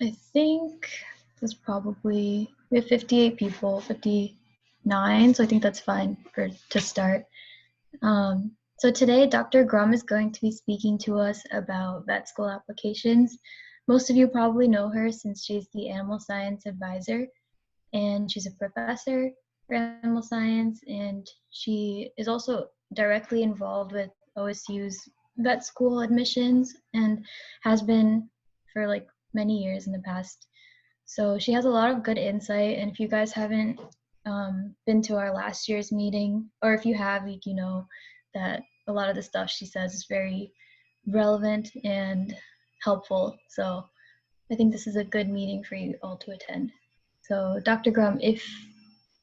I think there's probably, we have 58 people, 59, so I think that's fine to start. So today, Dr. Grum is going to be speaking to us about vet school applications. Most of you probably know her since she's the animal science advisor, and she's a professor for animal science, and she is also directly involved with OSU's vet school admissions and has been for like many years in the past. So she has a lot of good insight, and if you guys haven't been to our last year's meeting, or if you have, you know that a lot of the stuff she says is very relevant and helpful. So I think this is a good meeting for you all to attend. So Dr. Grum, if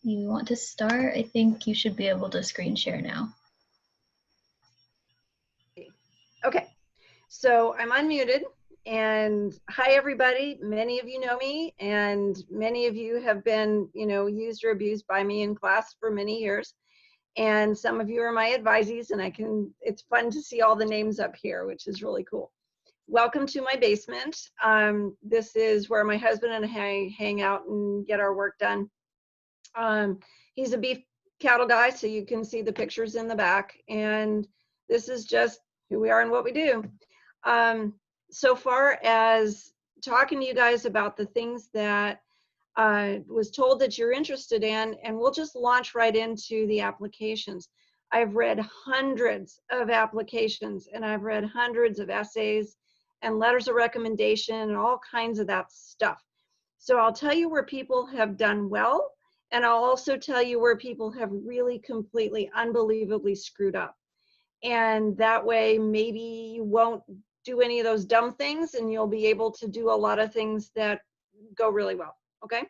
you want to start, I think you should be able to screen share now. Okay, so I'm unmuted, and hi everybody. Many of you know me, and many of you have been, used or abused by me in class for many years. And some of you are my advisees, and it's fun to see all the names up here, which is really cool. Welcome to my basement. This is where my husband and I hang out and get our work done. He's a beef cattle guy, so you can see the pictures in the back. And this is just who we are and what we do. So far as talking to you guys about the things that was told that you're interested in, and we'll just launch right into the applications. I've read hundreds of applications, and I've read hundreds of essays and letters of recommendation and all kinds of that stuff. So I'll tell you where people have done well, and I'll also tell you where people have really completely, unbelievably screwed up. And that way, maybe you won't do any of those dumb things, and you'll be able to do a lot of things that go really well. Okay.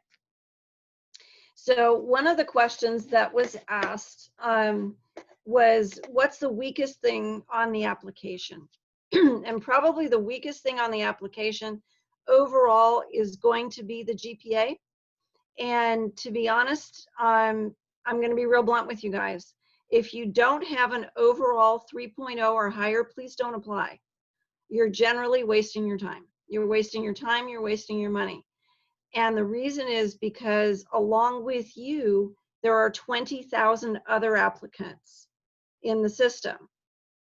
So one of the questions that was asked was, what's the weakest thing on the application? And probably the weakest thing on the application overall is going to be the GPA. And to be honest, I'm going to be real blunt with you guys. If you don't have an overall 3.0 or higher, please don't apply. You're generally wasting your time. You're wasting your time, you're wasting your money. And the reason is because along with you, there are 20,000 other applicants in the system.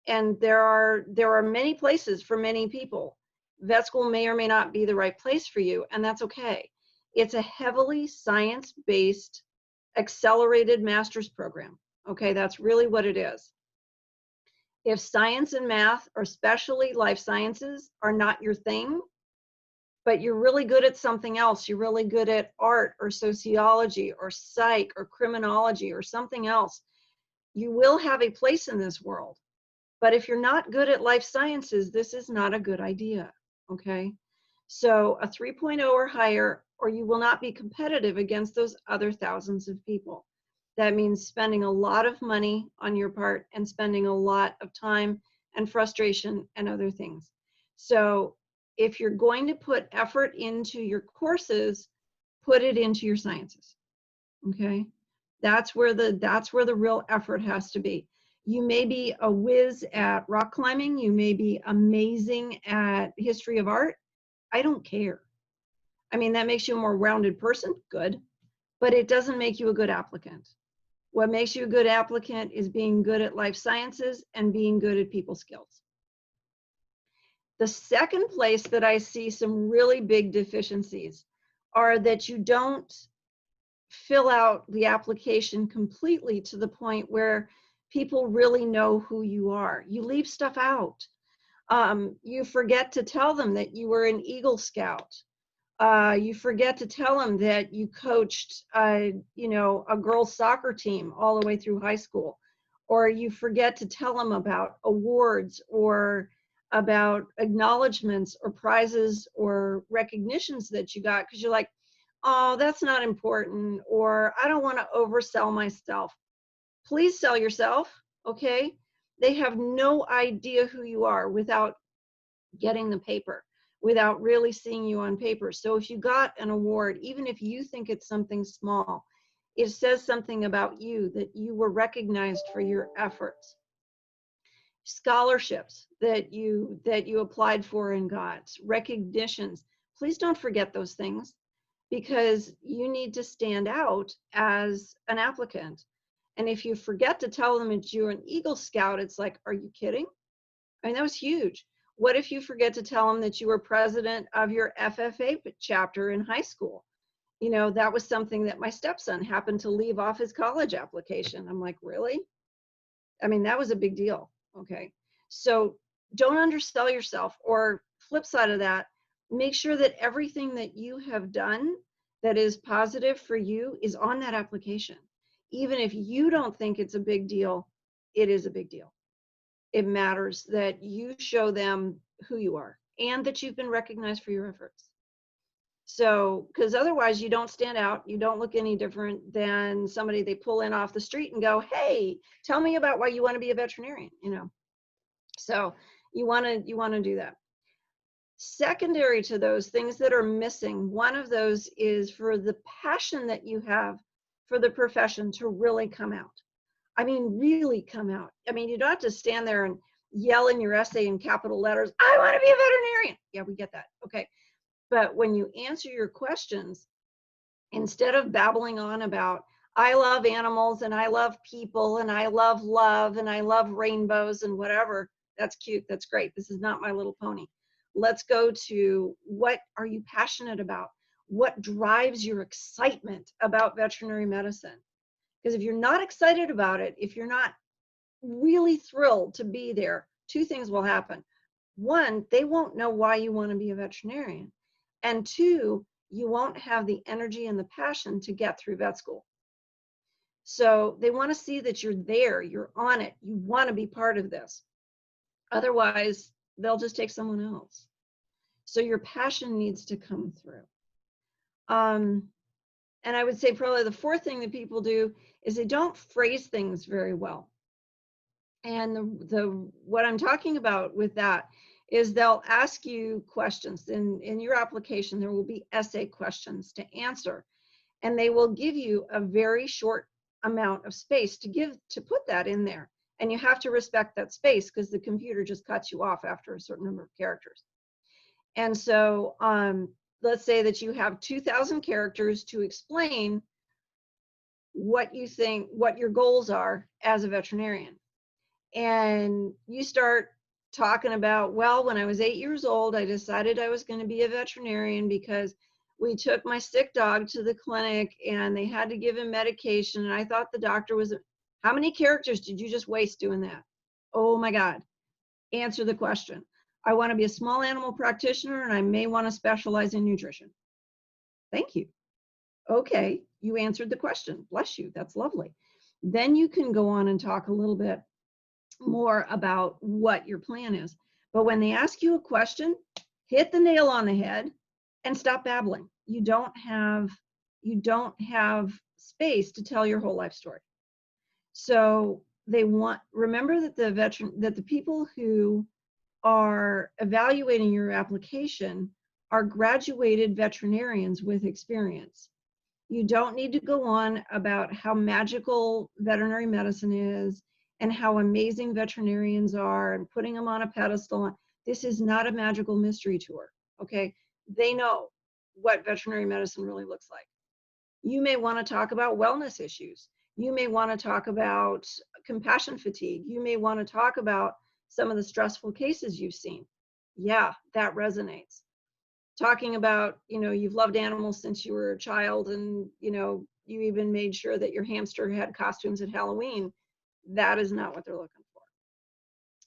And there are many places for many people. Vet school may or may not be the right place for you, and that's okay. It's a heavily science-based accelerated master's program. Okay, that's really what it is. If science and math, or especially life sciences, are not your thing, but you're really good at something else, you're really good at art or sociology or psych or criminology or something else, you will have a place in this world. But if you're not good at life sciences, this is not a good idea, okay? So a 3.0 or higher, or you will not be competitive against those other thousands of people. That means spending a lot of money on your part and spending a lot of time and frustration and other things. So if you're going to put effort into your courses, put it into your sciences, okay? That's where the real effort has to be. You may be a whiz at rock climbing, you may be amazing at history of art, I don't care. I mean, that makes you a more rounded person, good, but it doesn't make you a good applicant. What makes you a good applicant is being good at life sciences and being good at people skills. The second place that I see some really big deficiencies are that you don't fill out the application completely to the point where people really know who you are. You leave stuff out. You forget to tell them that you were an Eagle Scout. You forget to tell them that you coached, a girls' soccer team all the way through high school. Or you forget to tell them about awards or about acknowledgments or prizes or recognitions that you got, because you're like, oh, that's not important, or I don't want to oversell myself. Please sell yourself, okay? They have no idea who you are without getting the paper, without really seeing you on paper. So if you got an award, even if you think it's something small, it says something about you, that you were recognized for your efforts. Scholarships that you applied for and got, recognitions, please don't forget those things, because you need to stand out as an applicant. And if you forget to tell them that you're an Eagle Scout, it's like, are you kidding? I mean, that was huge. What if you forget to tell them that you were president of your FFA chapter in high school? You know, that was something that my stepson happened to leave off his college application. I'm like, really? I mean, that was a big deal. Okay. So don't undersell yourself, or flip side of that, make sure that everything that you have done that is positive for you is on that application. Even if you don't think it's a big deal, it is a big deal. It matters that you show them who you are and that you've been recognized for your efforts. So, because otherwise you don't stand out, you don't look any different than somebody they pull in off the street and go, hey, tell me about why you want to be a veterinarian, you know. So you want to do that. Secondary to those things that are missing, one of those is for the passion that you have for the profession to really come out. I mean, really come out. I mean, you don't have to stand there and yell in your essay in capital letters, I want to be a veterinarian. Yeah, we get that. Okay. But when you answer your questions, instead of babbling on about, I love animals and I love people and I love love and I love rainbows and whatever, that's cute, that's great. This is not My Little Pony. Let's go to, what are you passionate about? What drives your excitement about veterinary medicine? Because if you're not excited about it, if you're not really thrilled to be there, two things will happen. One, they won't know why you want to be a veterinarian. And two, you won't have the energy and the passion to get through vet school. So they want to see that you're there, you're on it, you want to be part of this. Otherwise, they'll just take someone else. So your passion needs to come through. And I would say probably the fourth thing that people do is they don't phrase things very well. And what I'm talking about with that is they'll ask you questions. In your application, there will be essay questions to answer. And they will give you a very short amount of space to put that in there. And you have to respect that space, because the computer just cuts you off after a certain number of characters. And so let's say that you have 2,000 characters to explain what you think, what your goals are as a veterinarian. And you start talking about, well, when I was 8 years old, I decided I was going to be a veterinarian because we took my sick dog to the clinic and they had to give him medication. And I thought the doctor was, how many characters did you just waste doing that? Oh my God. Answer the question. I want to be a small animal practitioner and I may want to specialize in nutrition. Thank you. Okay, you answered the question. Bless you. That's lovely. Then you can go on and talk a little bit more about what your plan is. But when they ask you a question, hit the nail on the head and stop babbling. You don't have space to tell your whole life story. So remember that the people who are evaluating your application are graduated veterinarians with experience. You don't need to go on about how magical veterinary medicine is and how amazing veterinarians are and putting them on a pedestal. This is not a magical mystery tour, okay? They know what veterinary medicine really looks like. You may want to talk about wellness issues. You may want to talk about compassion fatigue. You may want to talk about some of the stressful cases you've seen. Yeah, that resonates. Talking about, you've loved animals since you were a child and, you even made sure that your hamster had costumes at Halloween. That is not what they're looking for.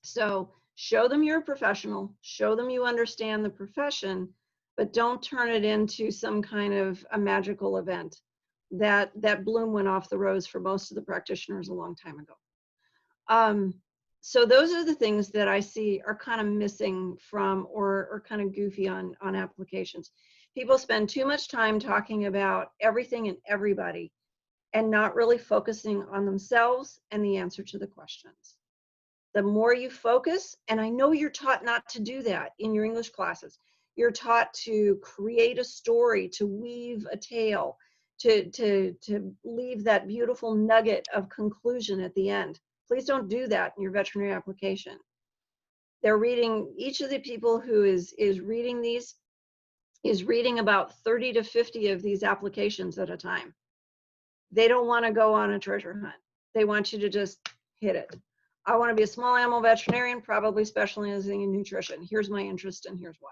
So show them you're a professional, show them you understand the profession, but don't turn it into some kind of a magical event. That bloom went off the rose for most of the practitioners a long time ago. So those are the things that I see are kind of missing from or kind of goofy on applications. People spend too much time talking about everything and everybody and not really focusing on themselves and the answer to the questions. The more you focus, and I know you're taught not to do that in your English classes. You're taught to create a story, to weave a tale, to leave that beautiful nugget of conclusion at the end. Please don't do that in your veterinary application. They're reading, each of the people who is reading these is reading about 30 to 50 of these applications at a time. They don't want to go on a treasure hunt. They want you to just hit it. I want to be a small animal veterinarian, probably specializing in nutrition. Here's my interest and here's why.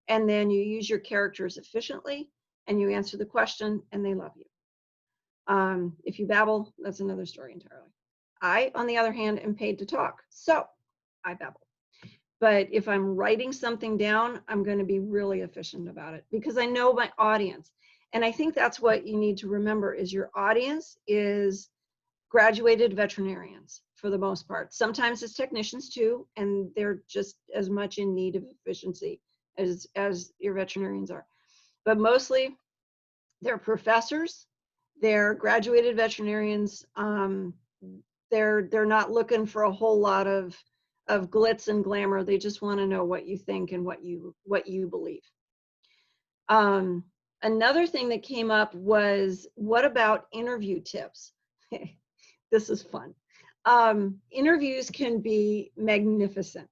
And then you use your characters efficiently and you answer the question and they love you. If you babble, that's another story entirely. I, on the other hand, am paid to talk, so I babble. But if I'm writing something down, I'm going to be really efficient about it because I know my audience. And I think that's what you need to remember is your audience is graduated veterinarians for the most part. Sometimes it's technicians too, and they're just as much in need of efficiency as your veterinarians are. But mostly they're professors, they're graduated veterinarians. They're not looking for a whole lot of glitz and glamour. They just want to know what you think and what you believe. Another thing that came up was, what about interview tips? This is fun. Interviews can be magnificent.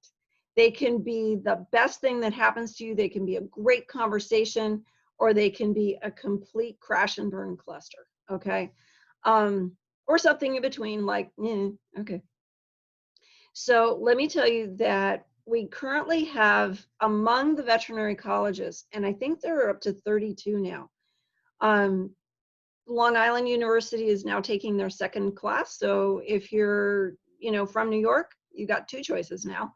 They can be the best thing that happens to you. They can be a great conversation, or they can be a complete crash and burn cluster, okay? Or something in between, like, okay. So let me tell you that we currently have, among the veterinary colleges, and I think there are up to 32 now, Long Island University is now taking their second class. So if you're, from New York, you got two choices now.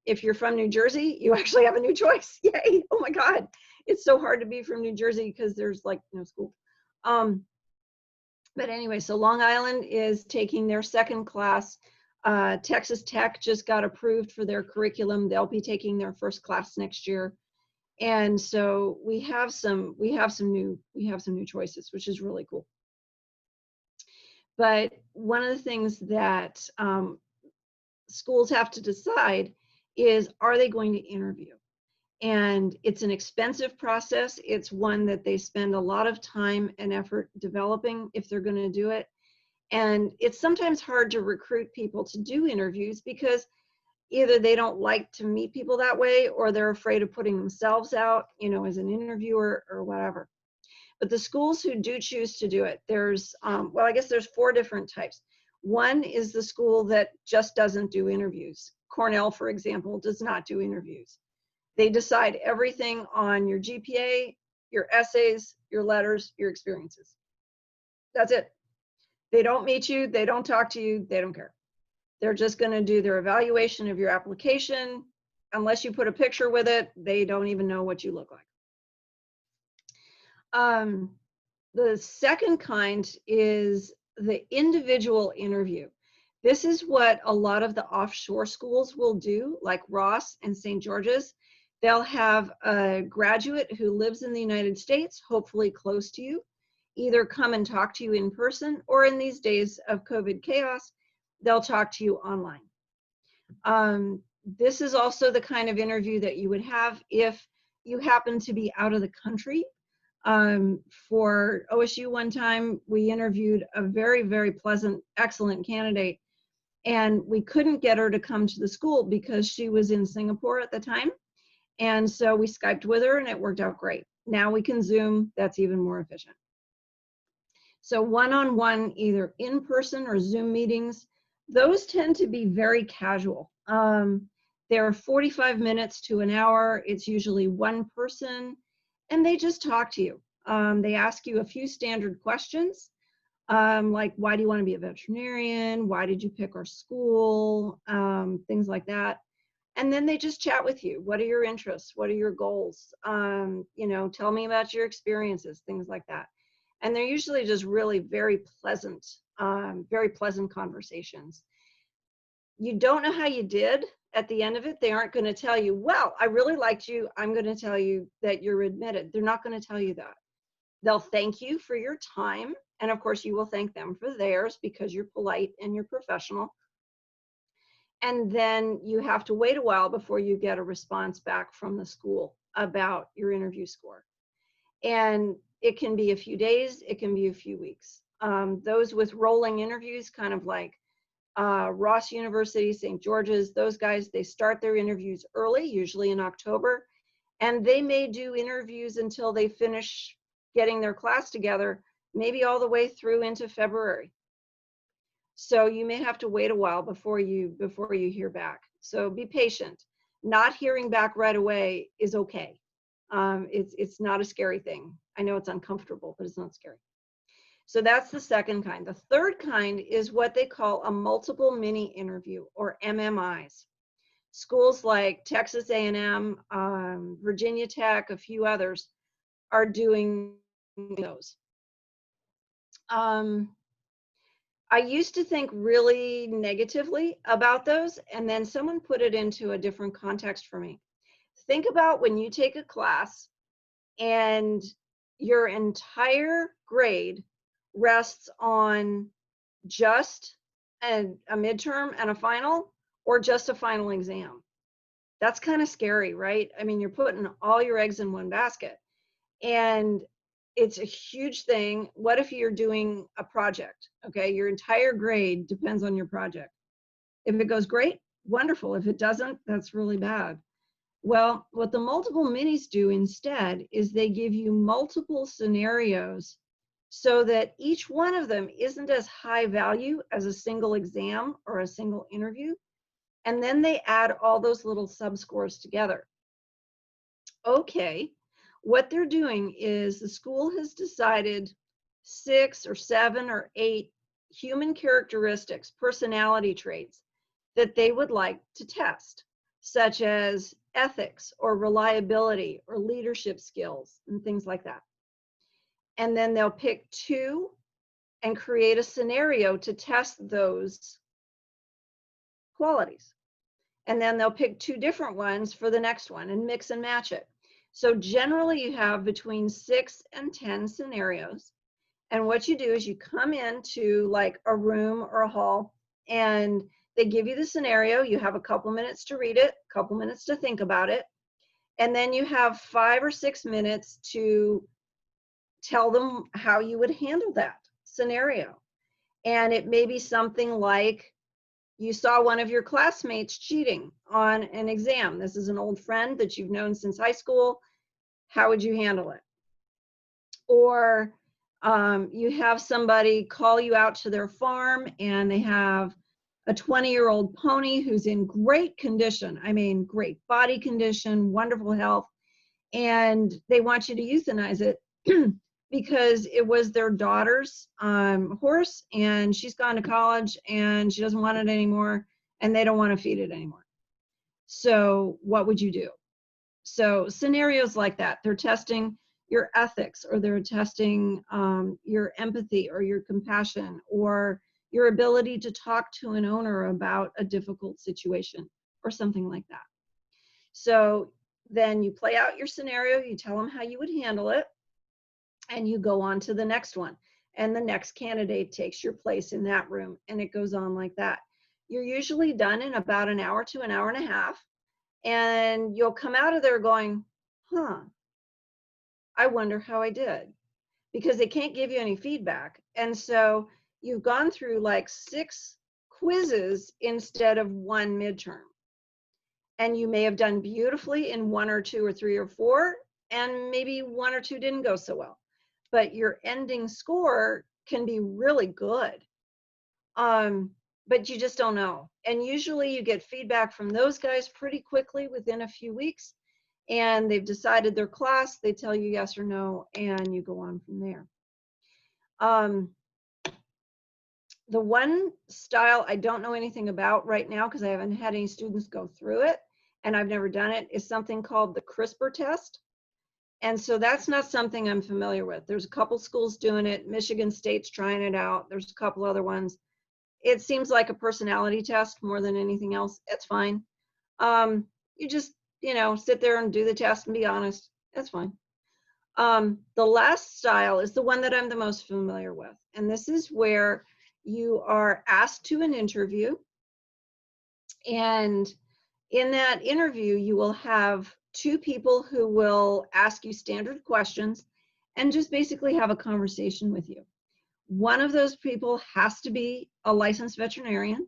If you're from New Jersey, you actually have a new choice. Yay! Oh my God, it's so hard to be from New Jersey because there's like no school. But anyway, so Long Island is taking their second class. Texas Tech just got approved for their curriculum. They'll be taking their first class next year. And so we have some new choices, which is really cool. But one of the things that schools have to decide is, are they going to interview? And it's an expensive process. It's one that they spend a lot of time and effort developing if they're going to do it. And it's sometimes hard to recruit people to do interviews because either they don't like to meet people that way, or they're afraid of putting themselves out, as an interviewer or whatever. But the schools who do choose to do it, there's, well, I guess there's 4 different types. One is the school that just doesn't do interviews. Cornell, for example, does not do interviews. They decide everything on your GPA, your essays, your letters, your experiences. That's it. They don't meet you, they don't talk to you, they don't care. They're just going to do their evaluation of your application. Unless you put a picture with it, they don't even know what you look like. The second kind is the individual interview. This is what a lot of the offshore schools will do, like Ross and St. George's. They'll have a graduate who lives in the United States, hopefully close to you, either come and talk to you in person, or in these days of COVID chaos, they'll talk to you online. This is also the kind of interview that you would have if you happen to be out of the country. For OSU one time, we interviewed a very, very pleasant, excellent candidate, and we couldn't get her to come to the school because she was in Singapore at the time. And so we Skyped with her and it worked out great. Now we can Zoom, that's even more efficient. So one-on-one, either in person or Zoom meetings, those tend to be very casual. They're 45 minutes to an hour. It's usually one person, and they just talk to you. They ask you a few standard questions, like, why do you want to be a veterinarian? Why did you pick our school? Things like that. And then they just chat with you. What are your interests? What are your goals? Tell me about your experiences, things like that. And they're usually just really very pleasant conversations. You don't know how you did at the end of it. They aren't going to tell you, well, I really liked you, I'm going to tell you that you're admitted. They're not going to tell you that. They'll thank you for your time. And of course, you will thank them for theirs because you're polite and you're professional. And then you have to wait a while before you get a response back from the school about your interview score. And it can be a few days, it can be a few weeks. Those with rolling interviews, kind of like Ross University, St. George's, those guys, they start their interviews early, usually in October, And they may do interviews until they finish getting their class together, maybe all the way through into February. So you may have to wait a while before you hear back. So be patient. Not hearing back right away is okay. It's not a scary thing. I know it's uncomfortable, but it's not scary. So that's the second kind. The third kind is what they call a multiple mini interview, or MMIs. Schools like Texas A&M, Virginia Tech, a few others are doing those. I used to think really negatively about those, and then someone put it into a different context for me. Think about when you take a class and your entire grade rests on just a midterm and a final, or just a final exam. That's kind of scary, right? I mean, you're putting all your eggs in one basket, and it's a huge thing. What if you're doing a project? Okay, your entire grade depends on your project. If it goes great, wonderful. If it doesn't, that's really bad. Well, what the multiple minis do instead is they give you multiple scenarios so that each one of them isn't as high value as a single exam or a single interview. And then they add all those little subscores together. Okay, what they're doing is the school has decided 6 or 7 or 8 human characteristics, personality traits that they would like to test, such as ethics or reliability or leadership skills and things like that. And then they'll pick 2 and create a scenario to test those qualities. And then they'll pick 2 different ones for the next one and mix and match it. So generally you have between 6 and 10 scenarios. And what you do is you come into like a room or a hall, and they give you the scenario. You have a couple minutes to read it, a couple minutes to think about it. And then you have 5 or 6 minutes to tell them how you would handle that scenario. And it may be something like, you saw one of your classmates cheating on an exam. This is an old friend that you've known since high school. How would you handle it? Or you have somebody call you out to their farm, and they have a 20-year-old pony who's in great condition. I mean, great body condition, wonderful health. And they want you to euthanize it because it was their daughter's horse, and she's gone to college and she doesn't want it anymore, and they don't want to feed it anymore. So what would you do? So scenarios like that, they're testing your ethics, or they're testing your empathy or your compassion, or your ability to talk to an owner about a difficult situation or something like that. So then you play out your scenario, you tell them how you would handle it, and you go on to the next one. And the next candidate takes your place in that room, and it goes on like that. You're usually done in about an hour to an hour and a half, and you'll come out of there going, I wonder how I did, because they can't give you any feedback. And so you've gone through like 6 quizzes instead of 1 midterm. And you may have done beautifully in 1 or 2 or 3 or 4, and maybe 1 or 2 didn't go so well. But your ending score can be really good. But you just don't know. And usually you get feedback from those guys pretty quickly within a few weeks, and they've decided their class, they tell you yes or no, and you go on from there. The one style I don't know anything about right now, because I haven't had any students go through it, and I've never done it, is something called the CRISPR test. And so that's not something I'm familiar with. There's a couple schools doing it. Michigan State's trying it out. There's a couple other ones. It seems like a personality test more than anything else. It's fine. You just, sit there and do the test and be honest. That's fine. The last style is the one that I'm the most familiar with. And this is where you are asked to an interview. And in that interview, you will have 2 people who will ask you standard questions and just basically have a conversation with you. One of those people has to be a licensed veterinarian.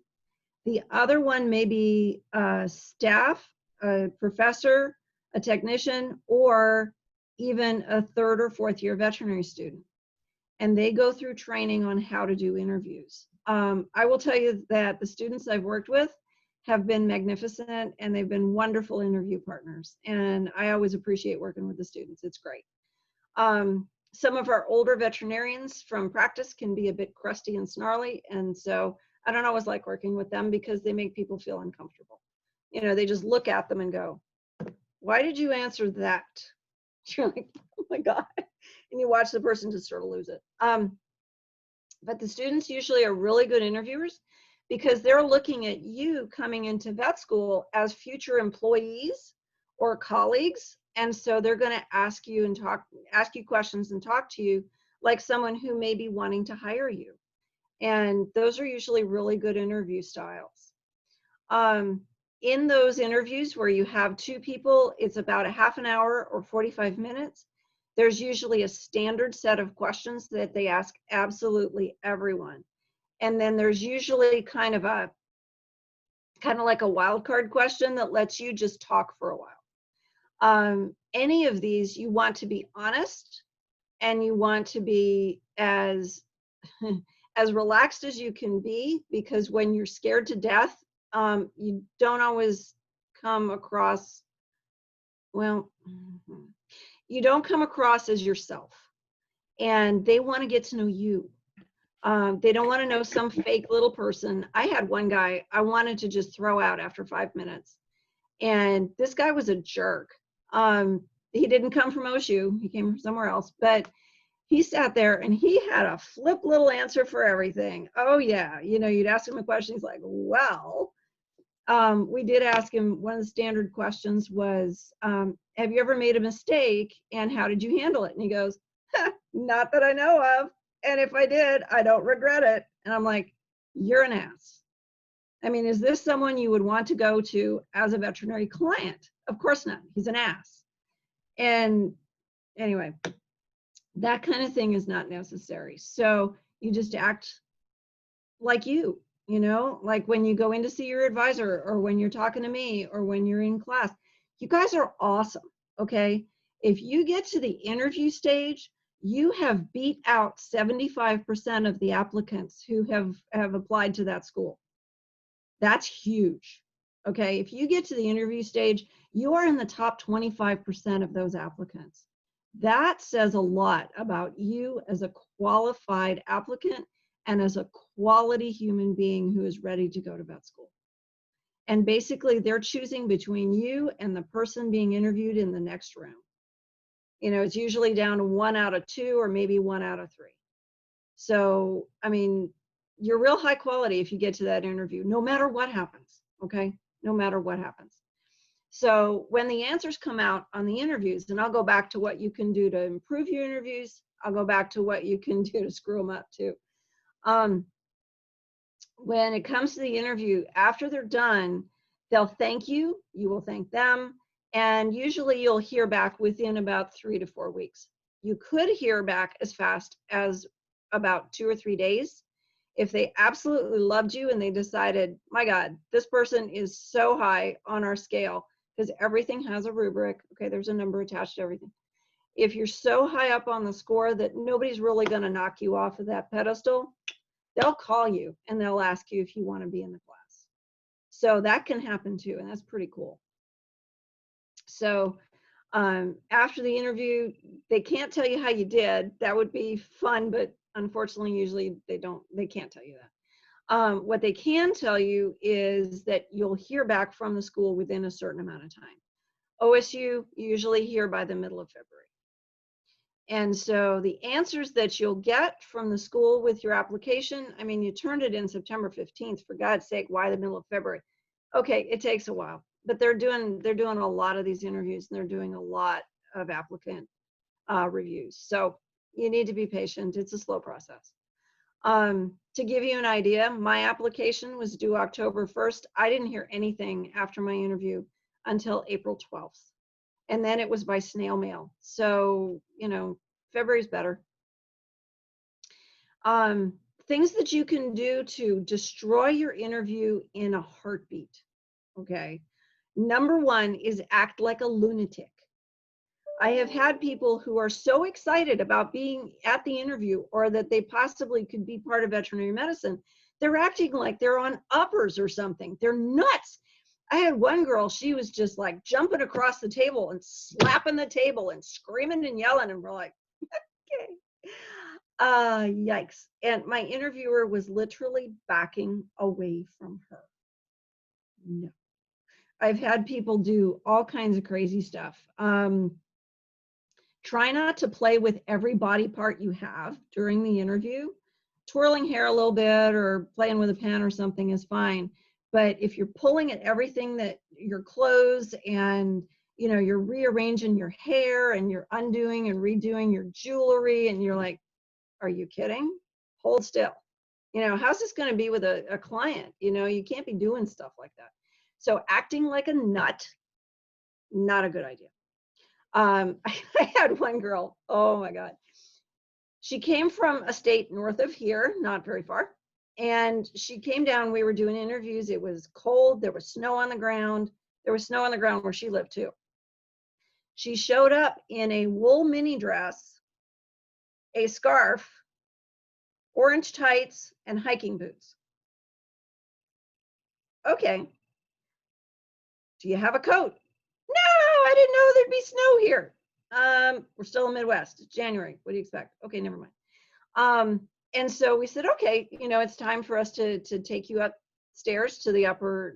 The other one may be a staff, a professor, a technician, or even a 3rd or 4th year veterinary student. And they go through training on how to do interviews. I will tell you that the students I've worked with have been magnificent, and they've been wonderful interview partners. And I always appreciate working with the students. It's great. Some of our older veterinarians from practice can be a bit crusty and snarly. And so I don't always like working with them because they make people feel uncomfortable. You know, they just look at them and go, why did you answer that? You're like, oh my God. And you watch the person just sort of lose it. But the students usually are really good interviewers because they're looking at you coming into vet school as future employees or colleagues. And so they're going to ask you questions and talk to you like someone who may be wanting to hire you. And those are usually really good interview styles. In those interviews where you have 2 people, it's about a half an hour or 45 minutes. There's usually a standard set of questions that they ask absolutely everyone. And then there's usually kind of like a wild card question that lets you just talk for a while. Any of these, you want to be honest, and you want to be as as relaxed as you can be, because when you're scared to death, you don't always come across, well, you don't come across as yourself. And they want to get to know you. They don't want to know some fake little person. I had one guy I wanted to just throw out after 5 minutes. And this guy was a jerk. He didn't come from OSU. He came from somewhere else. But he sat there and he had a flip little answer for everything. Oh, yeah. You know, you'd ask him a question. He's like, well, we did ask him, one of the standard questions was, have you ever made a mistake and how did you handle it? And he goes, not that I know of. And if I did, I don't regret it. And I'm like, you're an ass. I mean, is this someone you would want to go to as a veterinary client? Of course not. He's an ass. And anyway, that kind of thing is not necessary. So you just act like you know, like when you go in to see your advisor, or when you're talking to me, or when you're in class. You guys are awesome, okay? If you get to the interview stage, you have beat out 75% of the applicants who have applied to that school. That's huge, okay? If you get to the interview stage, you are in the top 25% of those applicants. That says a lot about you as a qualified applicant and as a quality human being who is ready to go to vet school. And basically, they're choosing between you and the person being interviewed in the next round. You know, it's usually down to 1 out of 2 or maybe 1 out of 3. So, I mean, you're real high quality if you get to that interview, no matter what happens, okay? No matter what happens. So when the answers come out on the interviews, and I'll go back to what you can do to improve your interviews, I'll go back to what you can do to screw them up too. When it comes to the interview, after they're done, they'll thank you, you will thank them, and usually you'll hear back within about 3 to 4 weeks. You could hear back as fast as about 2 or 3 days. If they absolutely loved you and they decided, my God, this person is so high on our scale, because everything has a rubric, okay, there's a number attached to everything. If you're so high up on the score that nobody's really going to knock you off of that pedestal, they'll call you and they'll ask you if you want to be in the class. So that can happen too, and that's pretty cool. So after the interview, they can't tell you how you did. That would be fun, but unfortunately, usually they can't tell you that. What they can tell you is that you'll hear back from the school within a certain amount of time. OSU, you usually hear by the middle of February. And so the answers that you'll get from the school with your application, I mean, you turned it in September 15th, for God's sake, why the middle of February? Okay, it takes a while, but they're doing a lot of these interviews, and they're doing a lot of applicant reviews. So you need to be patient. It's a slow process. To give you an idea, my application was due October 1st. I didn't hear anything after my interview until April 12th. And then it was by snail mail. So, you know, February's better. Things that you can do to destroy your interview in a heartbeat, okay? Number one is act like a lunatic. I have had people who are so excited about being at the interview or that they possibly could be part of veterinary medicine, they're acting like they're on uppers or something. They're nuts. I had one girl, she was just like jumping across the table and slapping the table and screaming and yelling, and we're like, okay. Yikes. And my interviewer was literally backing away from her. No. I've had people do all kinds of crazy stuff. Try not to play with every body part you have during the interview. Twirling hair a little bit or playing with a pen or something is fine. But if you're pulling at everything, that your clothes, and you're rearranging your hair and you're undoing and redoing your jewelry, and you're like, are you kidding? Hold still. How's this going to be with a client? You can't be doing stuff like that. So acting like a nut, not a good idea. I had one girl, oh my God. She came from a state north of here, not very far. And she came down, we were doing interviews. It was cold, there was snow on the ground. There was snow on the ground where she lived too. She showed up in a wool mini dress, a scarf, orange tights, and hiking boots. Okay. Do you have a coat? No, I didn't know there'd be snow here. We're still in the Midwest. It's January. What do you expect? Okay, never mind. And so we said, okay, it's time for us to take you upstairs to the upper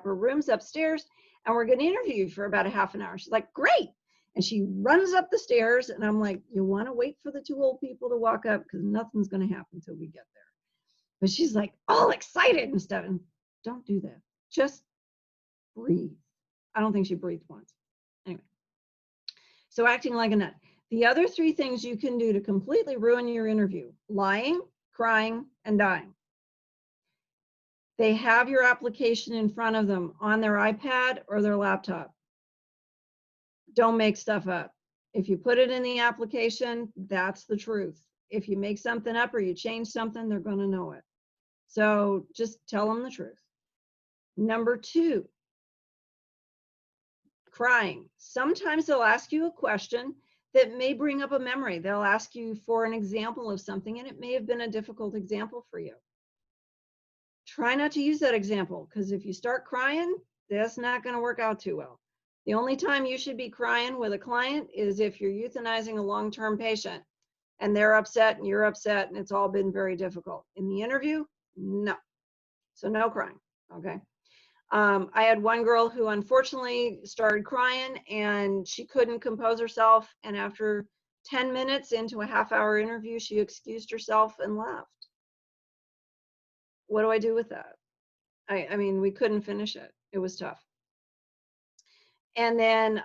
rooms upstairs, and we're going to interview you for about a half an hour. She's like, great. And she runs up the stairs, and I'm like, you want to wait for the two old people to walk up, because nothing's going to happen until we get there. But she's like all excited and stuff. And don't do that. Just breathe. I don't think she breathed once. Anyway, so acting like a nut. The other three things you can do to completely ruin your interview: lying, crying, and dying. They have your application in front of them on their iPad or their laptop. Don't make stuff up. If you put it in the application, that's the truth. If you make something up or you change something, they're going to know it. So just tell them the truth. Number two, crying. Sometimes they'll ask you a question that may bring up a memory. They'll ask you for an example of something, and it may have been a difficult example for you. Try not to use that example, because if you start crying, that's not going to work out too well. The only time you should be crying with a client is if you're euthanizing a long-term patient and they're upset and you're upset and it's all been very difficult. In the interview, no. So no crying, okay? I had one girl who unfortunately started crying and she couldn't compose herself. And after 10 minutes into a half-hour interview, she excused herself and left. What do I do with that? I mean, we couldn't finish it. It was tough. And then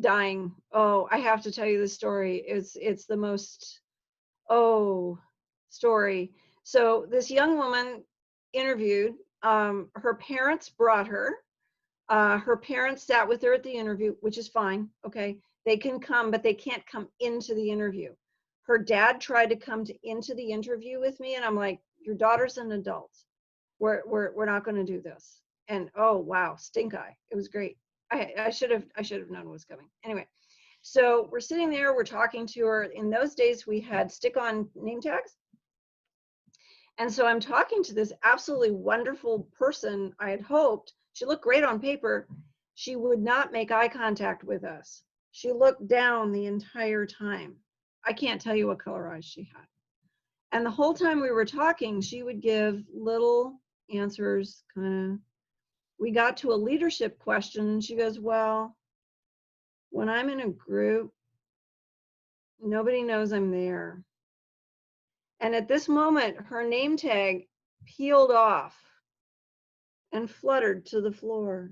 dying. Oh, I have to tell you this story. It's the most, story. So this young woman interviewed. Her parents brought her. Her parents sat with her at the interview, which is fine. Okay, they can come, but they can't come into the interview. Her dad tried to come into the interview with me, and I'm like, your daughter's an adult. We're not going to do this. And oh wow, stink eye. It was great. I should have known what was coming. Anyway, so we're sitting there, we're talking to her. In those days, we had stick-on name tags. And so I'm talking to this absolutely wonderful person. I had hoped she looked great on paper. She would not make eye contact with us. She looked down the entire time. I can't tell you what color eyes she had. And the whole time we were talking, she would give little answers, kind of. We got to a leadership question, and she goes, well, when I'm in a group, nobody knows I'm there. And at this moment, her name tag peeled off and fluttered to the floor.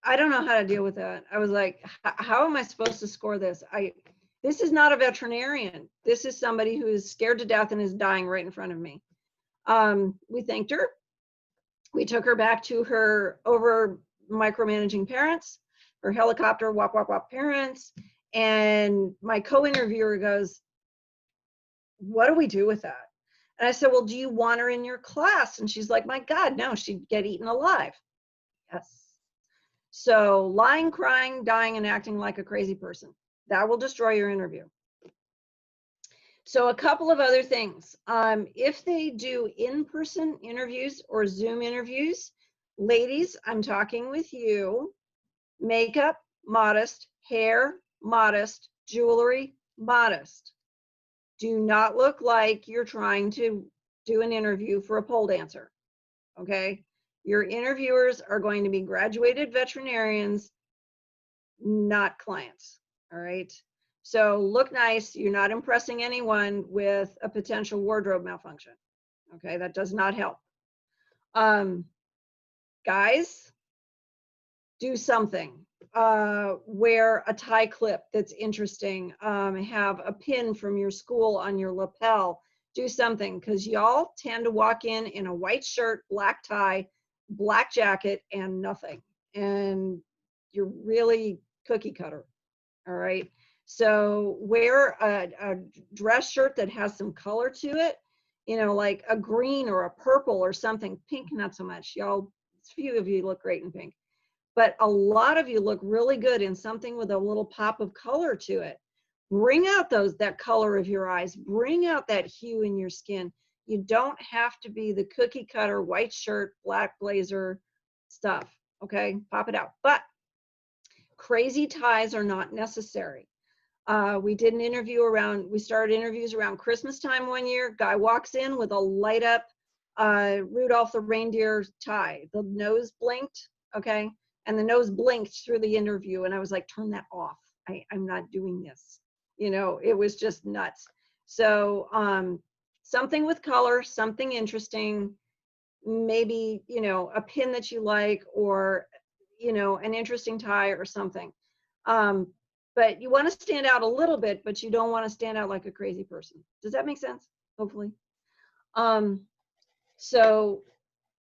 I don't know how to deal with that. I was like, how am I supposed to score this? This is not a veterinarian. This is somebody who is scared to death and is dying right in front of me. We thanked her. We took her back to her over micromanaging parents, her helicopter wop, wop, wop parents. And my co-interviewer goes, what do we do with that? And I said, well, do you want her in your class? And she's like, my God, no, she'd get eaten alive. Yes. So lying, crying, dying, and acting like a crazy person, that will destroy your interview. So a couple of other things. If they do in-person interviews or Zoom interviews, ladies, I'm talking with you. Makeup, modest. Hair, modest. Jewelry, modest. Do not look like you're trying to do an interview for a pole dancer, okay? Your interviewers are going to be graduated veterinarians, not clients, all right? So look nice. You're not impressing anyone with a potential wardrobe malfunction, okay? That does not help. Guys, do something. Wear a tie clip that's interesting. Have a pin from your school on your lapel. Do something, because y'all tend to walk in a white shirt, black tie, black jacket, and nothing. And you're really cookie cutter, all right? So wear a dress shirt that has some color to it, you know, like a green or a purple or something. Pink, not so much. Y'all, a few of you look great in pink. But a lot of you look really good in something with a little pop of color to it. Bring out that color of your eyes. Bring out that hue in your skin. You don't have to be the cookie cutter, white shirt, black blazer stuff, okay? Pop it out. But crazy ties are not necessary. We started interviews around Christmas time one year. Guy walks in with a light up Rudolph the reindeer tie. The nose blinked, okay? And the nose blinked through the interview. And I was like, turn that off. I'm not doing this. You know, it was just nuts. So something with color, something interesting, maybe, you know, a pin that you like, or, you know, an interesting tie or something. But you want to stand out a little bit, but you don't want to stand out like a crazy person. Does that make sense? Hopefully. So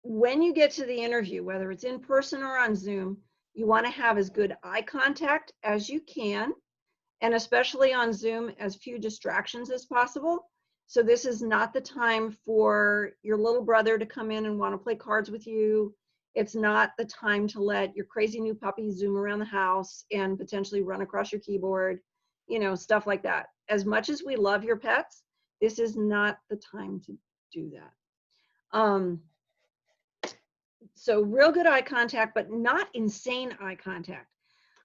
when you get to the interview, whether it's in person or on Zoom, you want to have as good eye contact as you can, and especially on Zoom, as few distractions as possible. So this is not the time for your little brother to come in and want to play cards with you. It's not the time to let your crazy new puppy zoom around the house and potentially run across your keyboard, you know, stuff like that. As much as we love your pets, this is not the time to do that. So real good eye contact, but not insane eye contact.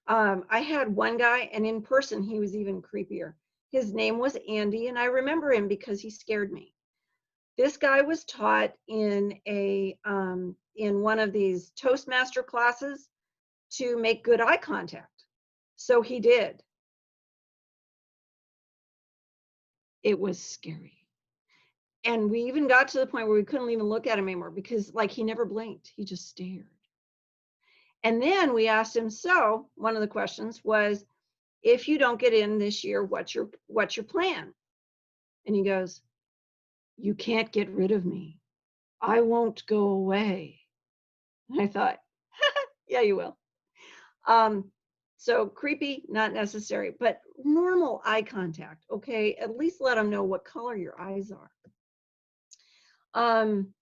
I had one guy, and in person, he was even creepier. His name was Andy, and I remember him because he scared me. This guy was taught in one of these Toastmaster classes to make good eye contact. So he did. It was scary. And we even got to the point where we couldn't even look at him anymore, because like he never blinked, he just stared. And then we asked him, so one of the questions was, if you don't get in this year, what's your plan? And he goes, you can't get rid of me. I won't go away. And I thought, yeah, you will. So creepy, not necessary, but normal eye contact, okay? At least let them know what color your eyes are.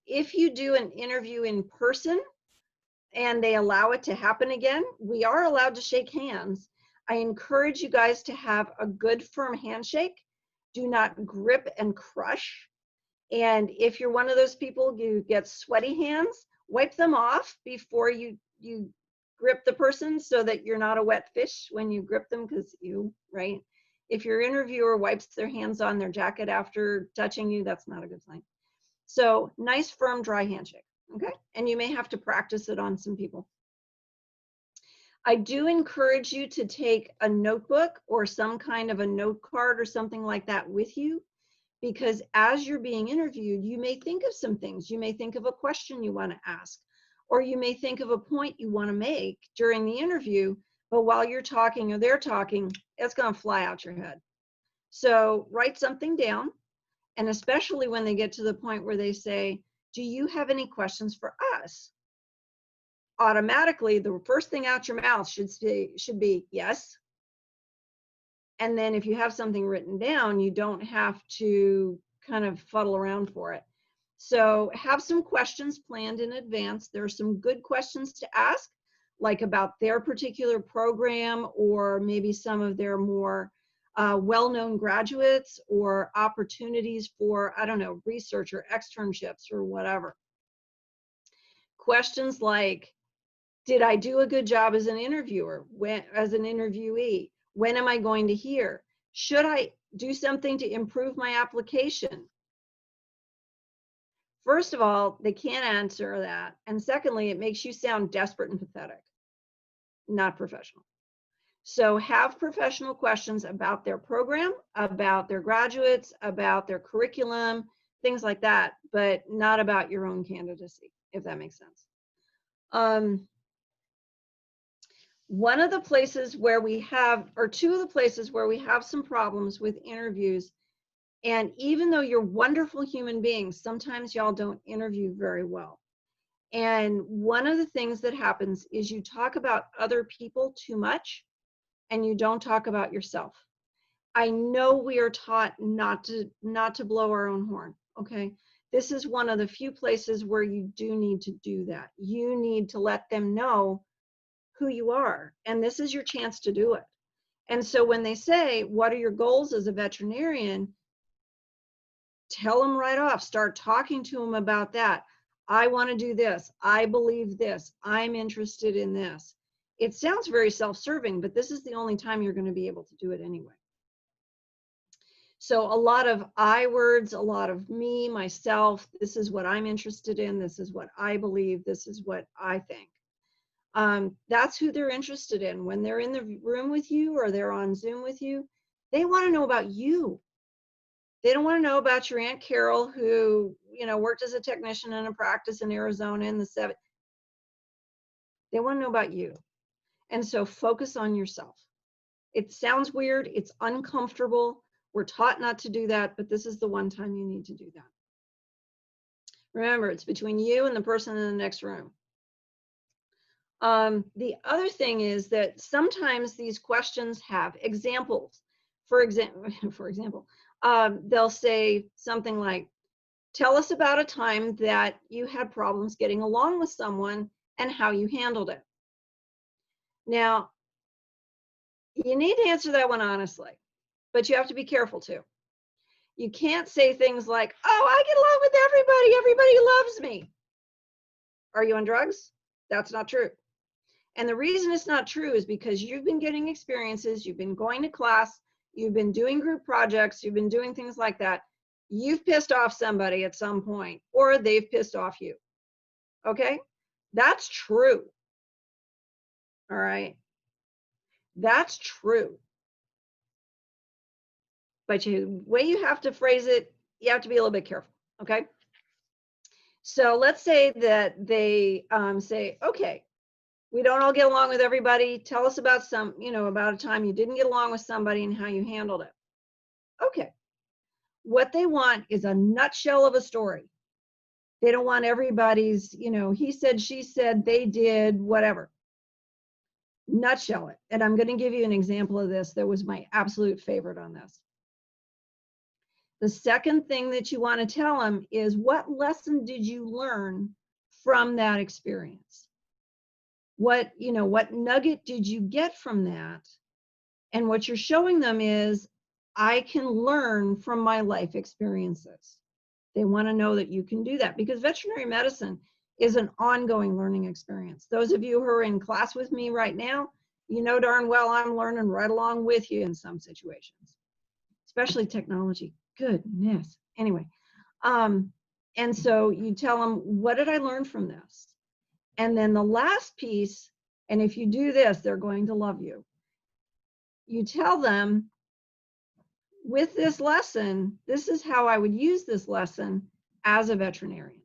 If you do an interview in person and they allow it to happen again, we are allowed to shake hands. I encourage you guys to have a good firm handshake. Do not grip and crush. And if you're one of those people who get sweaty hands, wipe them off before you grip the person, so that you're not a wet fish when you grip them, because right? If your interviewer wipes their hands on their jacket after touching you, that's not a good sign. So nice, firm, dry handshake, okay? And you may have to practice it on some people. I do encourage you to take a notebook or some kind of a note card or something like that with you, because as you're being interviewed, you may think of some things. You may think of a question you want to ask, or you may think of a point you want to make during the interview, but while you're talking or they're talking, it's going to fly out your head. So write something down, and especially when they get to the point where they say, do you have any questions for us? Automatically, the first thing out your mouth should be yes. And then if you have something written down, you don't have to kind of fuddle around for it. So have some questions planned in advance. There are some good questions to ask, like about their particular program, or maybe some of their more well-known graduates, or opportunities for, I don't know, research or externships or whatever. Questions like, did I do a good job as an interviewer, as an interviewee? When am I going to hear? Should I do something to improve my application? First of all, they can't answer that. And secondly, it makes you sound desperate and pathetic, not professional. So have professional questions about their program, about their graduates, about their curriculum, things like that, but not about your own candidacy, if that makes sense. One of the places where we have, or two of the places where we have some problems with interviews, and even though you're wonderful human beings, sometimes y'all don't interview very well. And one of the things that happens is you talk about other people too much and you don't talk about yourself. I know we are taught not to blow our own horn, okay? This is one of the few places where you do need to do that. You need to let them know who you are, and this is your chance to do it. And so when they say, what are your goals as a veterinarian? Tell them right off, start talking to them about that. I want to do this. I believe this. I'm interested in this. It sounds very self-serving, but this is the only time you're going to be able to do it anyway. So a lot of I words, a lot of me, myself, this is what I'm interested in. This is what I believe. This is what I think. That's who they're interested in. When they're in the room with you or they're on Zoom with you, they want to know about you. They don't want to know about your Aunt Carol, who, you know, worked as a technician in a practice in Arizona in the 70s. They want to know about you. And so focus on yourself. It sounds weird. It's uncomfortable. We're taught not to do that, but this is the one time you need to do that. Remember, it's between you and the person in the next room. The other thing is that sometimes these questions have examples. For example, they'll say something like, tell us about a time that you had problems getting along with someone and how you handled it. Now, you need to answer that one honestly, but you have to be careful too. You can't say things like, oh, I get along with everybody. Everybody loves me. Are you on drugs? That's not true. And the reason it's not true is because you've been getting experiences, you've been going to class, you've been doing group projects, you've been doing things like that. You've pissed off somebody at some point, or they've pissed off you. Okay? That's true. All right? That's true. But the way you have to phrase it, you have to be a little bit careful. Okay? So let's say that they say, okay, we don't all get along with everybody. Tell us about about a time you didn't get along with somebody and how you handled it. Okay. What they want is a nutshell of a story. They don't want everybody's, he said, she said, they did, whatever. Nutshell it. And I'm going to give you an example of this that was my absolute favorite on this. The second thing that you want to tell them is, what lesson did you learn from that experience? What nugget did you get from that? And what you're showing them is, I can learn from my life experiences. They want to know that you can do that, because veterinary medicine is an ongoing learning experience. Those of you who are in class with me right now, you know darn well I'm learning right along with you in some situations, especially technology. Goodness. Anyway, and so you tell them, what did I learn from this? And then the last piece, and if you do this, they're going to love you. You tell them, with this lesson, this is how I would use this lesson as a veterinarian.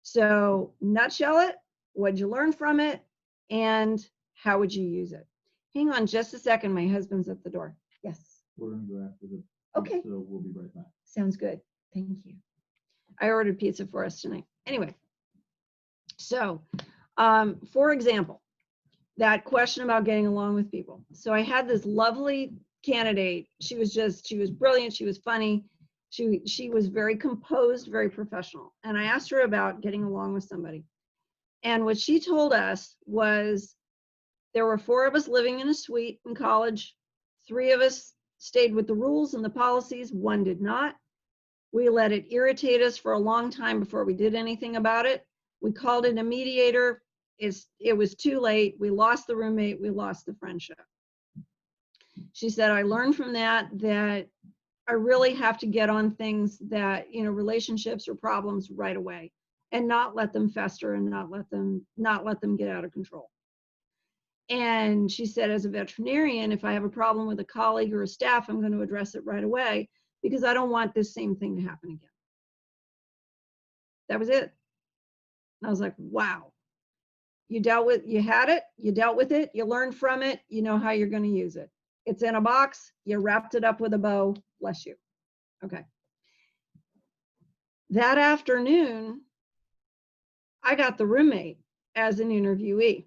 So nutshell it, what'd you learn from it, and how would you use it? Hang on just a second, my husband's at the door. Yes. We're gonna go after the Okay. So we'll be right back. Sounds good. Thank you. I ordered pizza for us tonight. Anyway, so for example, that question about getting along with people. So I had this lovely candidate. She was brilliant. She was funny. She was very composed, very professional. And I asked her about getting along with somebody. And what she told us was there were 4 of us living in a suite in college. 3 of us stayed with the rules and the policies. 1 did not. We let it irritate us for a long time before we did anything about it. We called in a mediator. It was too late. We lost the roommate. We lost the friendship. She said, I learned from that I really have to get on things that, relationships or problems right away and not let them fester and not let them get out of control. And she said, as a veterinarian, if I have a problem with a colleague or a staff, I'm going to address it right away because I don't want this same thing to happen again. That was it. And I was like, wow. You had it, you dealt with it, you learned from it, you know how you're going to use it. It's in a box, you wrapped it up with a bow, bless you. Okay. That afternoon, I got the roommate as an interviewee.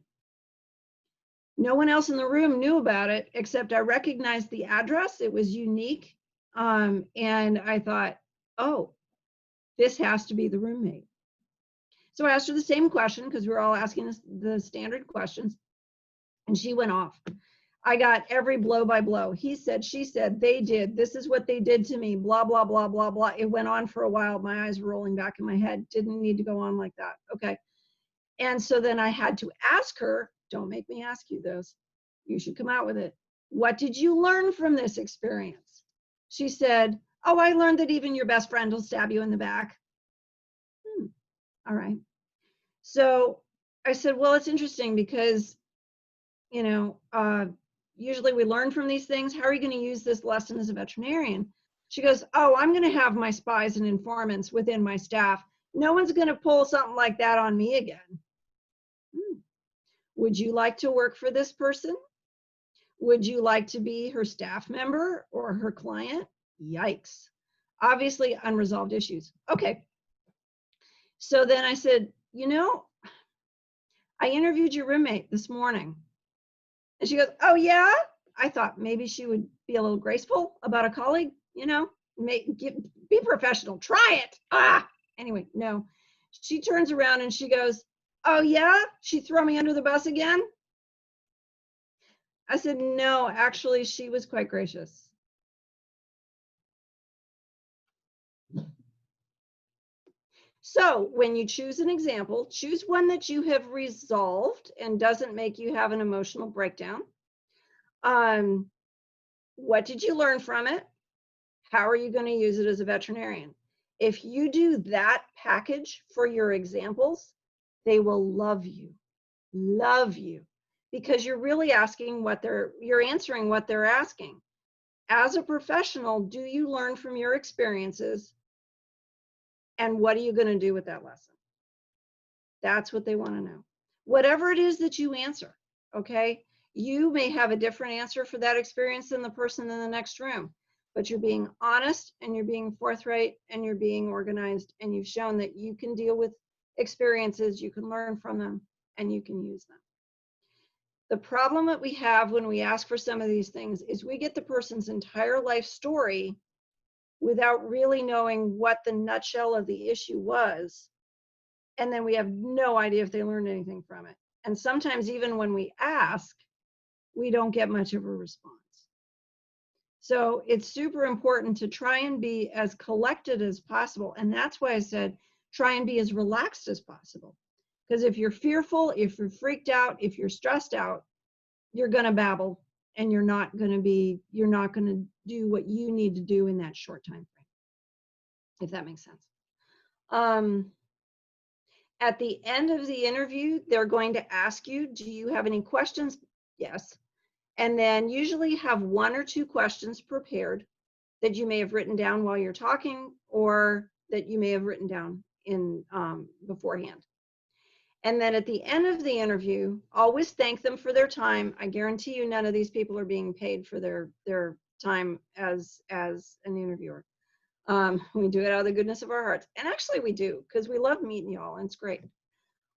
No one else in the room knew about it, except I recognized the address. It was unique. And I thought, oh, this has to be the roommate. So I asked her the same question because we were all asking the standard questions. And she went off. I got every blow by blow. He said, she said, they did. This is what they did to me, blah, blah, blah, blah, blah. It went on for a while. My eyes were rolling back in my head. Didn't need to go on like that. Okay. And so then I had to ask her, don't make me ask you this. You should come out with it. What did you learn from this experience? She said, oh, I learned that even your best friend will stab you in the back. All right. So I said, well, it's interesting because, usually we learn from these things. How are you going to use this lesson as a veterinarian? She goes, oh, I'm going to have my spies and informants within my staff. No one's going to pull something like that on me again. Would you like to work for this person? Would you like to be her staff member or her client? Yikes. Obviously unresolved issues. Okay. So then I said, I interviewed your roommate this morning. And she goes, oh yeah? I thought maybe she would be a little graceful about a colleague, be professional, try it. Anyway, no. She turns around and she goes, oh yeah? She throw me under the bus again? I said, no, actually, she was quite gracious. So when you choose an example, choose one that you have resolved and doesn't make you have an emotional breakdown. What did you learn from it? How are you going to use it as a veterinarian? If you do that package for your examples, they will love you, because you're really asking you're answering what they're asking. As a professional, do you learn from your experiences? And what are you going to do with that lesson? That's what they want to know. Whatever it is that you answer, okay? You may have a different answer for that experience than the person in the next room, but you're being honest and you're being forthright and you're being organized, and you've shown that you can deal with experiences, you can learn from them, and you can use them. The problem that we have when we ask for some of these things is we get the person's entire life story without really knowing what the nutshell of the issue was. And then we have no idea if they learned anything from it. And sometimes even when we ask, we don't get much of a response. So it's super important to try and be as collected as possible. And that's why I said, try and be as relaxed as possible. Because if you're fearful, if you're freaked out, if you're stressed out, you're going to babble and you're not going to do what you need to do in that short time frame, if that makes sense. At the end of the interview, they're going to ask you, do you have any questions? Yes. And then usually have 1 or 2 questions prepared that you may have written down while you're talking, or that you may have written down in beforehand. And then at the end of the interview, always thank them for their time. I guarantee you none of these people are being paid for their time as an interviewer. We do it out of the goodness of our hearts. And actually we do, because we love meeting y'all and it's great.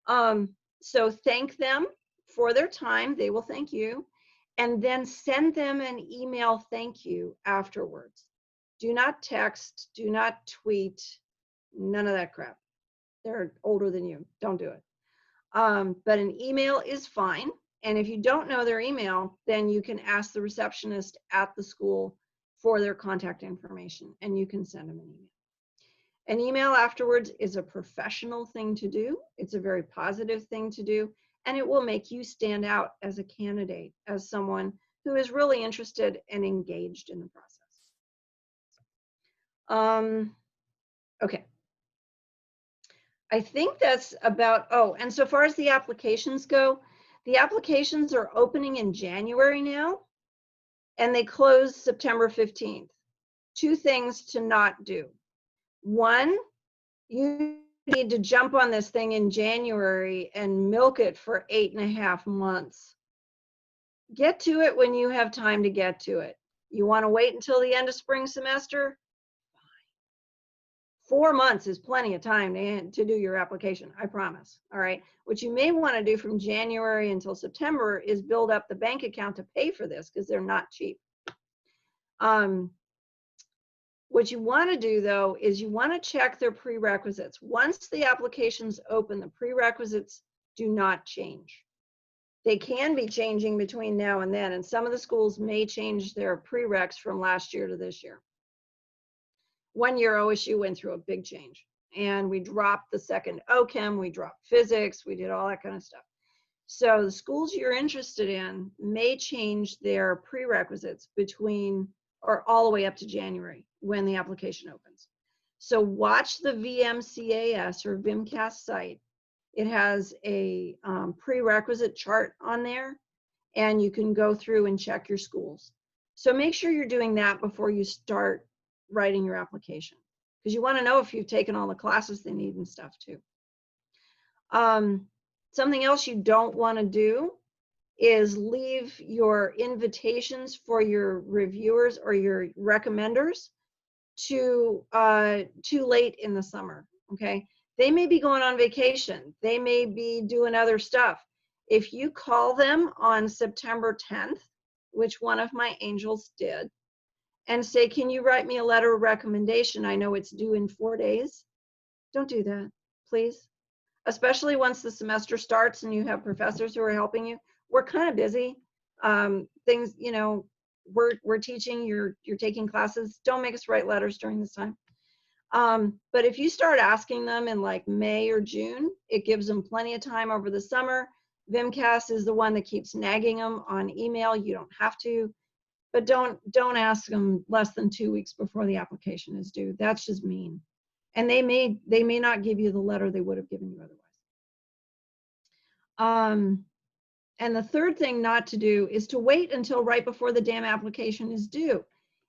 So thank them for their time. They will thank you. And then send them an email thank you afterwards. Do not text, do not tweet, none of that crap. They're older than you. Don't do it. But an email is fine. And if you don't know their email, then you can ask the receptionist at the school for their contact information, and you can send them an email. An email afterwards is a professional thing to do. It's a very positive thing to do, and it will make you stand out as a candidate, as someone who is really interested and engaged in the process. Okay. I think that's about, oh, and so far as the applications go, the applications are opening in January now, and they close September 15th. Two things to not do. One, you need to jump on this thing in January and milk it for 8.5 months. Get to it when you have time to get to it. You want to wait until the end of spring semester? 4 months is plenty of time to do your application, I promise. All right. What you may want to do from January until September is build up the bank account to pay for this, because they're not cheap. What you want to do, though, is you want to check their prerequisites. Once the application's open, the prerequisites do not change. They can be changing between now and then, and some of the schools may change their prereqs from last year to this year. 1 year OSU went through a big change, and we dropped the second OChem, we dropped physics, we did all that kind of stuff. So the schools you're interested in may change their prerequisites between or all the way up to January when the application opens. So watch the VMCAS or VMCAS site. It has a prerequisite chart on there, and you can go through and check your schools. So make sure you're doing that before you start writing your application, because you want to know if you've taken all the classes they need and stuff too. Something else you don't want to do is leave your invitations for your reviewers or your recommenders too late in the summer. Okay, they may be going on vacation, they may be doing other stuff. If you call them on September 10th, which one of my angels did, and say, can you write me a letter of recommendation? I know it's due in 4 days. Don't do that, please. Especially once the semester starts and you have professors who are helping you. We're kind of busy. Things, you know, we're teaching, you're taking classes. Don't make us write letters during this time. But if you start asking them in like May or June, it gives them plenty of time over the summer. VMCAS is the one that keeps nagging them on email. You don't have to, but don't ask them less than 2 weeks before the application is due. That's just mean. And they may not give you the letter they would have given you otherwise. And the third thing not to do is to wait until right before the damn application is due.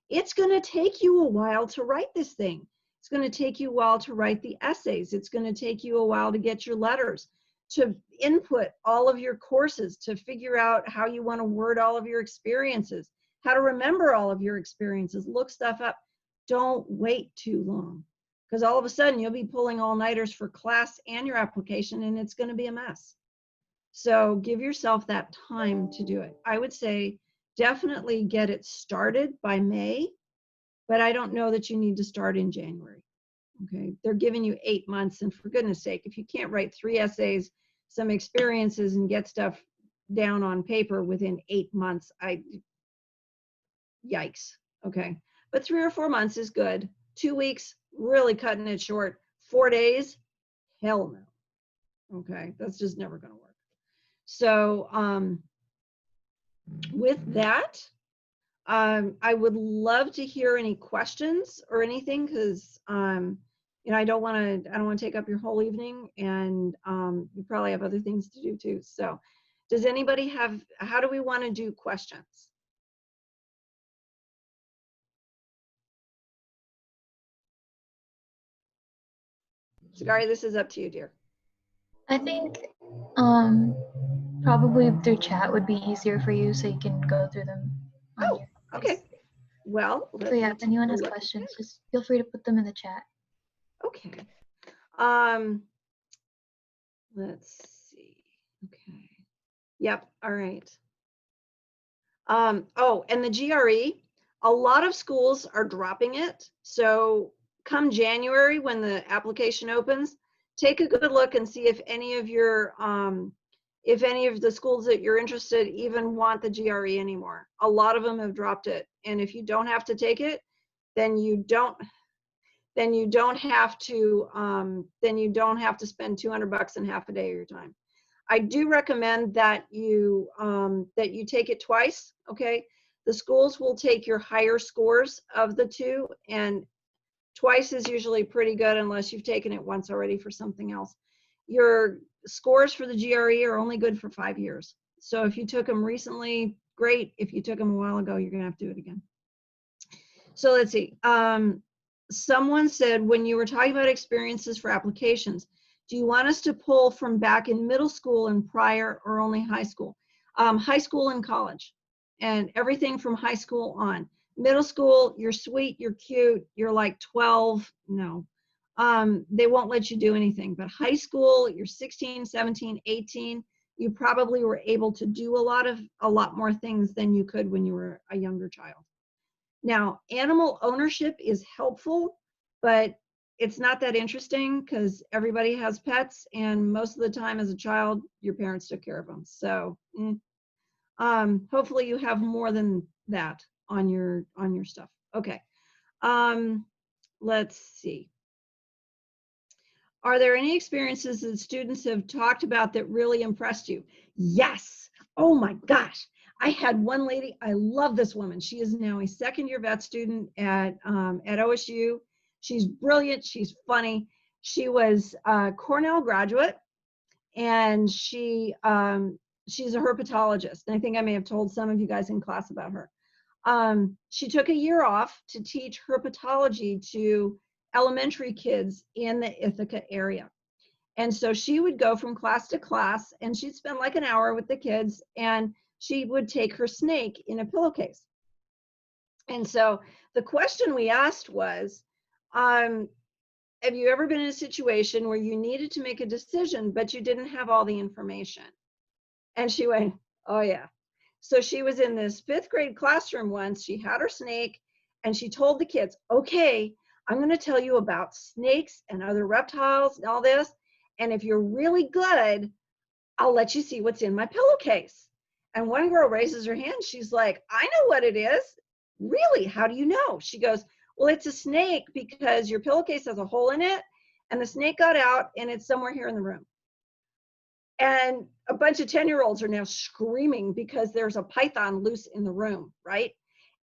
It's going to take you a while to write this thing. It's going to take you a while to write the essays. It's going to take you a while to get your letters, to input all of your courses, to figure out how you want to word all of your experiences, how to remember all of your experiences, look stuff up. Don't wait too long, because all of a sudden you'll be pulling all-nighters for class and your application, and it's going to be a mess. So give yourself that time to do it. I would say definitely get it started by May, but I don't know that you need to start in January. Okay, they're giving you 8 months, and for goodness sake, if you can't write 3 essays, some experiences, and get stuff down on paper within 8 months, yikes. Okay, but 3 or 4 months is good. 2 weeks, really cutting it short. 4 days, hell no. Okay, that's just never going to work. So with that, I would love to hear any questions or anything, because you know, I don't want to take up your whole evening, and you probably have other things to do too. So does anybody have, how do we want to do questions? Sagari, this is up to you, dear. I think probably through chat would be easier for you, so you can go through them. Oh, okay. Well, so yeah, if anyone has questions, just feel free to put them in the chat. Okay. Let's see. Okay. Yep. All right. Oh, and the GRE, A lot of schools are dropping it. So come January, when the application opens, take a good look and see if any of the schools that you're interested even want the GRE anymore. A lot of them have dropped it. And if you don't have to take it, then you don't have to spend $200 in half a day of your time. I do recommend that you take it twice. Okay, the schools will take your higher scores of the two, and twice is usually pretty good unless you've taken it once already for something else. Your scores for the GRE are only good for 5 years. So if you took them recently, great. If you took them a while ago, you're gonna have to do it again. So let's see. Someone said, when you were talking about experiences for applications, do you want us to pull from back in middle school and prior, or only high school? High school and college, and everything from high school on. Middle school, you're sweet, you're cute, you're like 12, no. They won't let you do anything. But high school, you're 16, 17, 18, you probably were able to do a lot more things than you could when you were a younger child. Now, animal ownership is helpful, but it's not that interesting because everybody has pets, and most of the time as a child, your parents took care of them. So hopefully you have more than that on your stuff. Okay. Let's see. Are there any experiences that students have talked about that really impressed you? Yes. Oh my gosh. I had one lady, I love this woman. She is now a second-year vet student at OSU. She's brilliant, she's funny. She was a Cornell graduate, and she's a herpetologist. And I think I may have told some of you guys in class about her. She took a year off to teach herpetology to elementary kids in the Ithaca area. And so she would go from class to class, and she'd spend like an hour with the kids, and she would take her snake in a pillowcase. And so the question we asked was, have you ever been in a situation where you needed to make a decision, but you didn't have all the information? And she went, oh yeah. So she was in this 5th grade classroom once. She had her snake, and she told the kids, okay, I'm going to tell you about snakes and other reptiles and all this. And if you're really good, I'll let you see what's in my pillowcase. And one girl raises her hand. She's like, I know what it is. Really? How do you know? She goes, well, it's a snake because your pillowcase has a hole in it, and the snake got out, and it's somewhere here in the room. And a bunch of 10-year-olds are now screaming because there's a python loose in the room, right?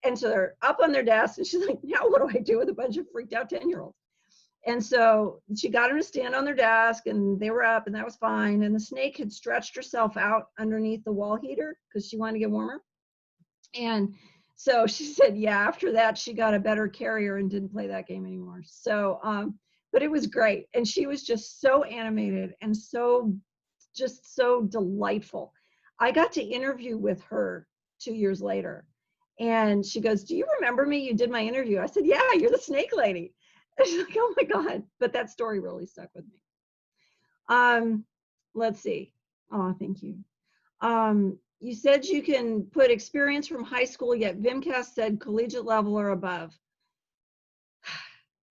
And so they're up on their desks, and she's like, now what do I do with a bunch of freaked out 10-year-olds? And so she got them to stand on their desk, and they were up, and that was fine. And the snake had stretched herself out underneath the wall heater because she wanted to get warmer. And so she said, yeah, after that, she got a better carrier and didn't play that game anymore. So, but it was great. And she was just so animated and just so delightful. I got to interview with her 2 years later, and she goes, do you remember me? You did my interview. I said, yeah, you're the snake lady. And she's like, oh my God. But that story really stuck with me. Let's see. Oh, thank you. You said you can put experience from high school, yet VMCAS said collegiate level or above.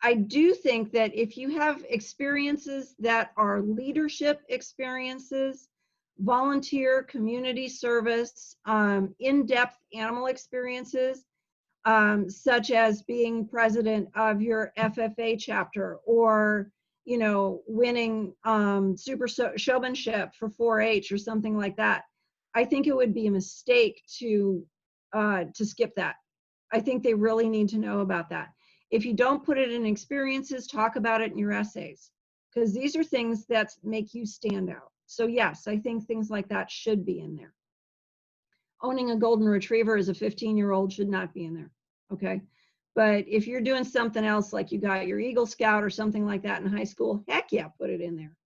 I do think that if you have experiences that are leadership experiences, volunteer, community service, in-depth animal experiences, such as being president of your FFA chapter, or winning super showmanship for 4-H or something like that, I think it would be a mistake to skip that. I think they really need to know about that. If you don't put it in experiences, talk about it in your essays, because these are things that make you stand out. So yes, I think things like that should be in there. Owning a golden retriever as a 15-year-old should not be in there, okay? But if you're doing something else, like you got your Eagle Scout or something like that in high school, heck yeah, put it in there.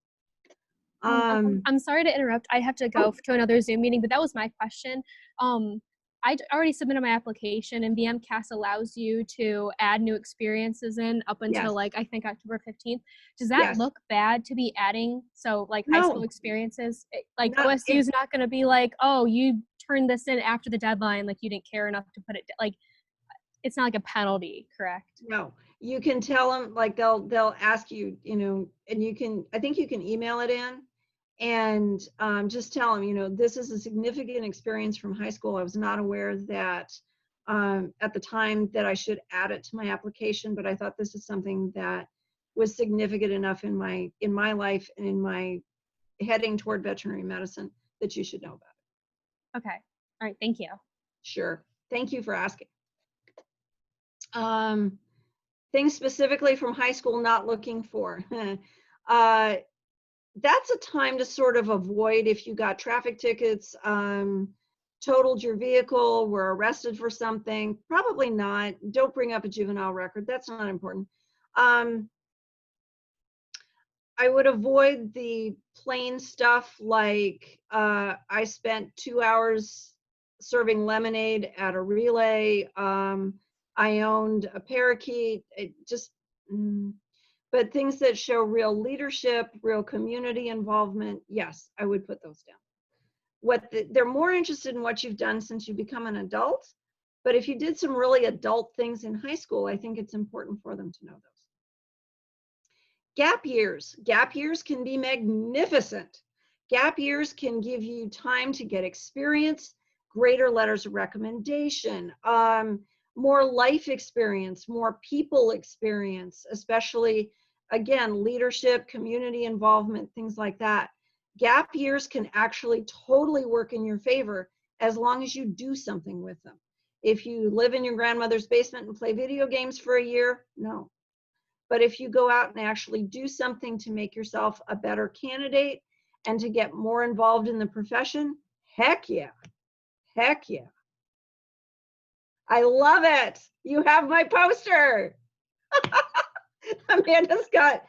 I'm sorry to interrupt. I have to go to another Zoom meeting, but that was my question. I already submitted my application, and VMCAS allows you to add new experiences in up until like, I think October 15th. Does that look bad to be adding? So like high school experiences, like OSU is not going to be like, oh, you turned this in after the deadline, like you didn't care enough to put it, like, it's not like a penalty, correct? No, you can tell them, like, they'll ask you, you know, and you can, I think you can email it in and just tell them, you know, this is a significant experience from high school. I was not aware that at the time that I should add it to my application, but I thought this is something that was significant enough in my life and in my heading toward veterinary medicine that you should know about it. Okay. All right. Thank you. Sure. Thank you for asking. Things specifically from high school not looking for. That's a time to sort of avoid if you got traffic tickets, totaled your vehicle, were arrested for something. Probably not. Don't bring up a juvenile record. That's not important. I would avoid the plain stuff like I spent 2 hours serving lemonade at a relay. I owned a parakeet. But things that show real leadership, real community involvement, yes, I would put those down. They're more interested in what you've done since you become an adult. But if you did some really adult things in high school, I think it's important for them to know those. Gap years. Gap years can be magnificent. Gap years can give you time to get experience, greater letters of recommendation, more life experience, more people experience, especially, again, leadership, community involvement, things like that. Gap years can actually totally work in your favor as long as you do something with them. If you live in your grandmother's basement and play video games for a year, no. But if you go out and actually do something to make yourself a better candidate and to get more involved in the profession, heck yeah. Heck yeah. I love it. You have my poster. Amanda's got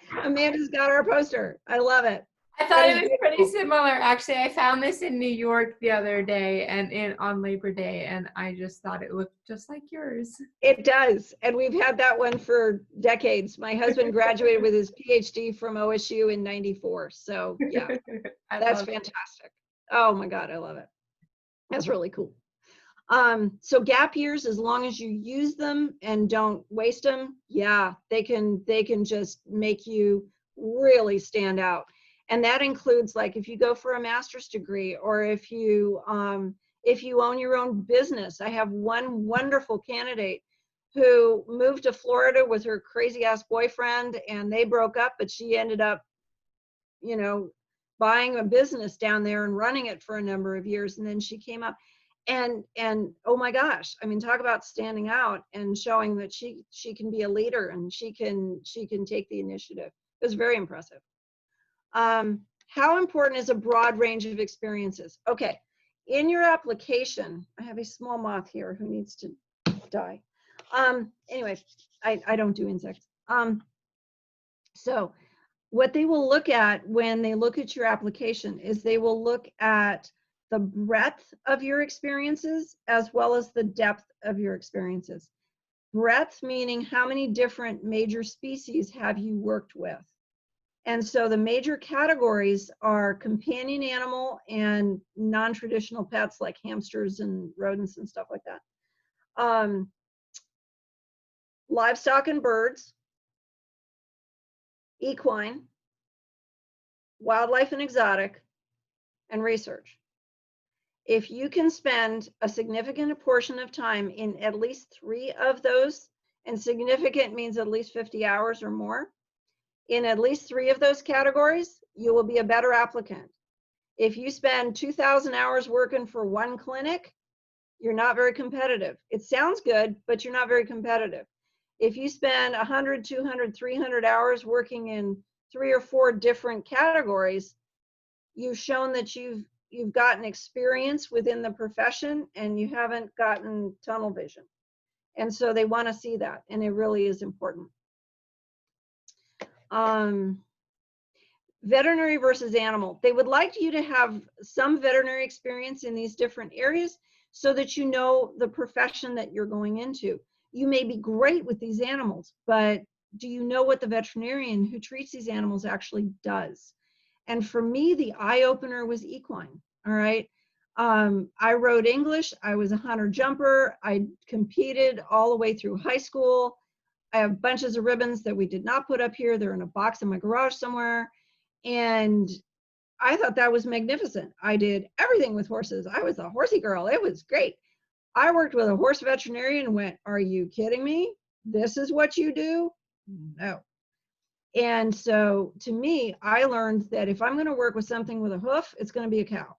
our poster. I love it. I thought it was pretty similar. Actually, I found this in New York the other day and on Labor Day, and I just thought it looked just like yours. It does. And we've had that one for decades. My husband graduated with his PhD from OSU in '94. So yeah, that's fantastic. Oh my God, I love it. That's really cool. So gap years, as long as you use them and don't waste them, yeah, they can just make you really stand out. And that includes, like, if you go for a master's degree, or if you own your own business. I have one wonderful candidate who moved to Florida with her crazy ass boyfriend, and they broke up, but she ended up, you know, buying a business down there and running it for a number of years. And then she came up and oh my gosh, I mean, talk about standing out and showing that she can be a leader and she can take the initiative. It was very impressive. How important is a broad range of experiences? Okay, in your application, I have a small moth here who needs to die. Anyway, I don't do insects. So what they will look at when they look at your application is they will look at the breadth of your experiences as well as the depth of your experiences. Breadth meaning how many different major species have you worked with? And so the major categories are companion animal and non-traditional pets like hamsters and rodents and stuff like that. Livestock and birds, equine, wildlife and exotic, and research. If you can spend a significant portion of time in at least 3 of those, and significant means at least 50 hours or more, in at least 3 of those categories, you will be a better applicant. If you spend 2,000 hours working for one clinic, you're not very competitive. It sounds good, but you're not very competitive. If you spend 100, 200, 300 hours working in 3 or 4 different categories, you've shown that you've gotten experience within the profession and you haven't gotten tunnel vision. And so they want to see that, and it really is important. Veterinary versus animal. They would like you to have some veterinary experience in these different areas so that you know the profession that you're going into. You may be great with these animals, but do you know what the veterinarian who treats these animals actually does? And for me, the eye opener was equine. All right. I rode English. I was a hunter jumper. I competed all the way through high school. I have bunches of ribbons that we did not put up here. They're in a box in my garage somewhere. And I thought that was magnificent. I did everything with horses. I was a horsey girl. It was great. I worked with a horse veterinarian and went, are you kidding me? This is what you do? No. And so to me, I learned that if I'm going to work with something with a hoof, it's going to be a cow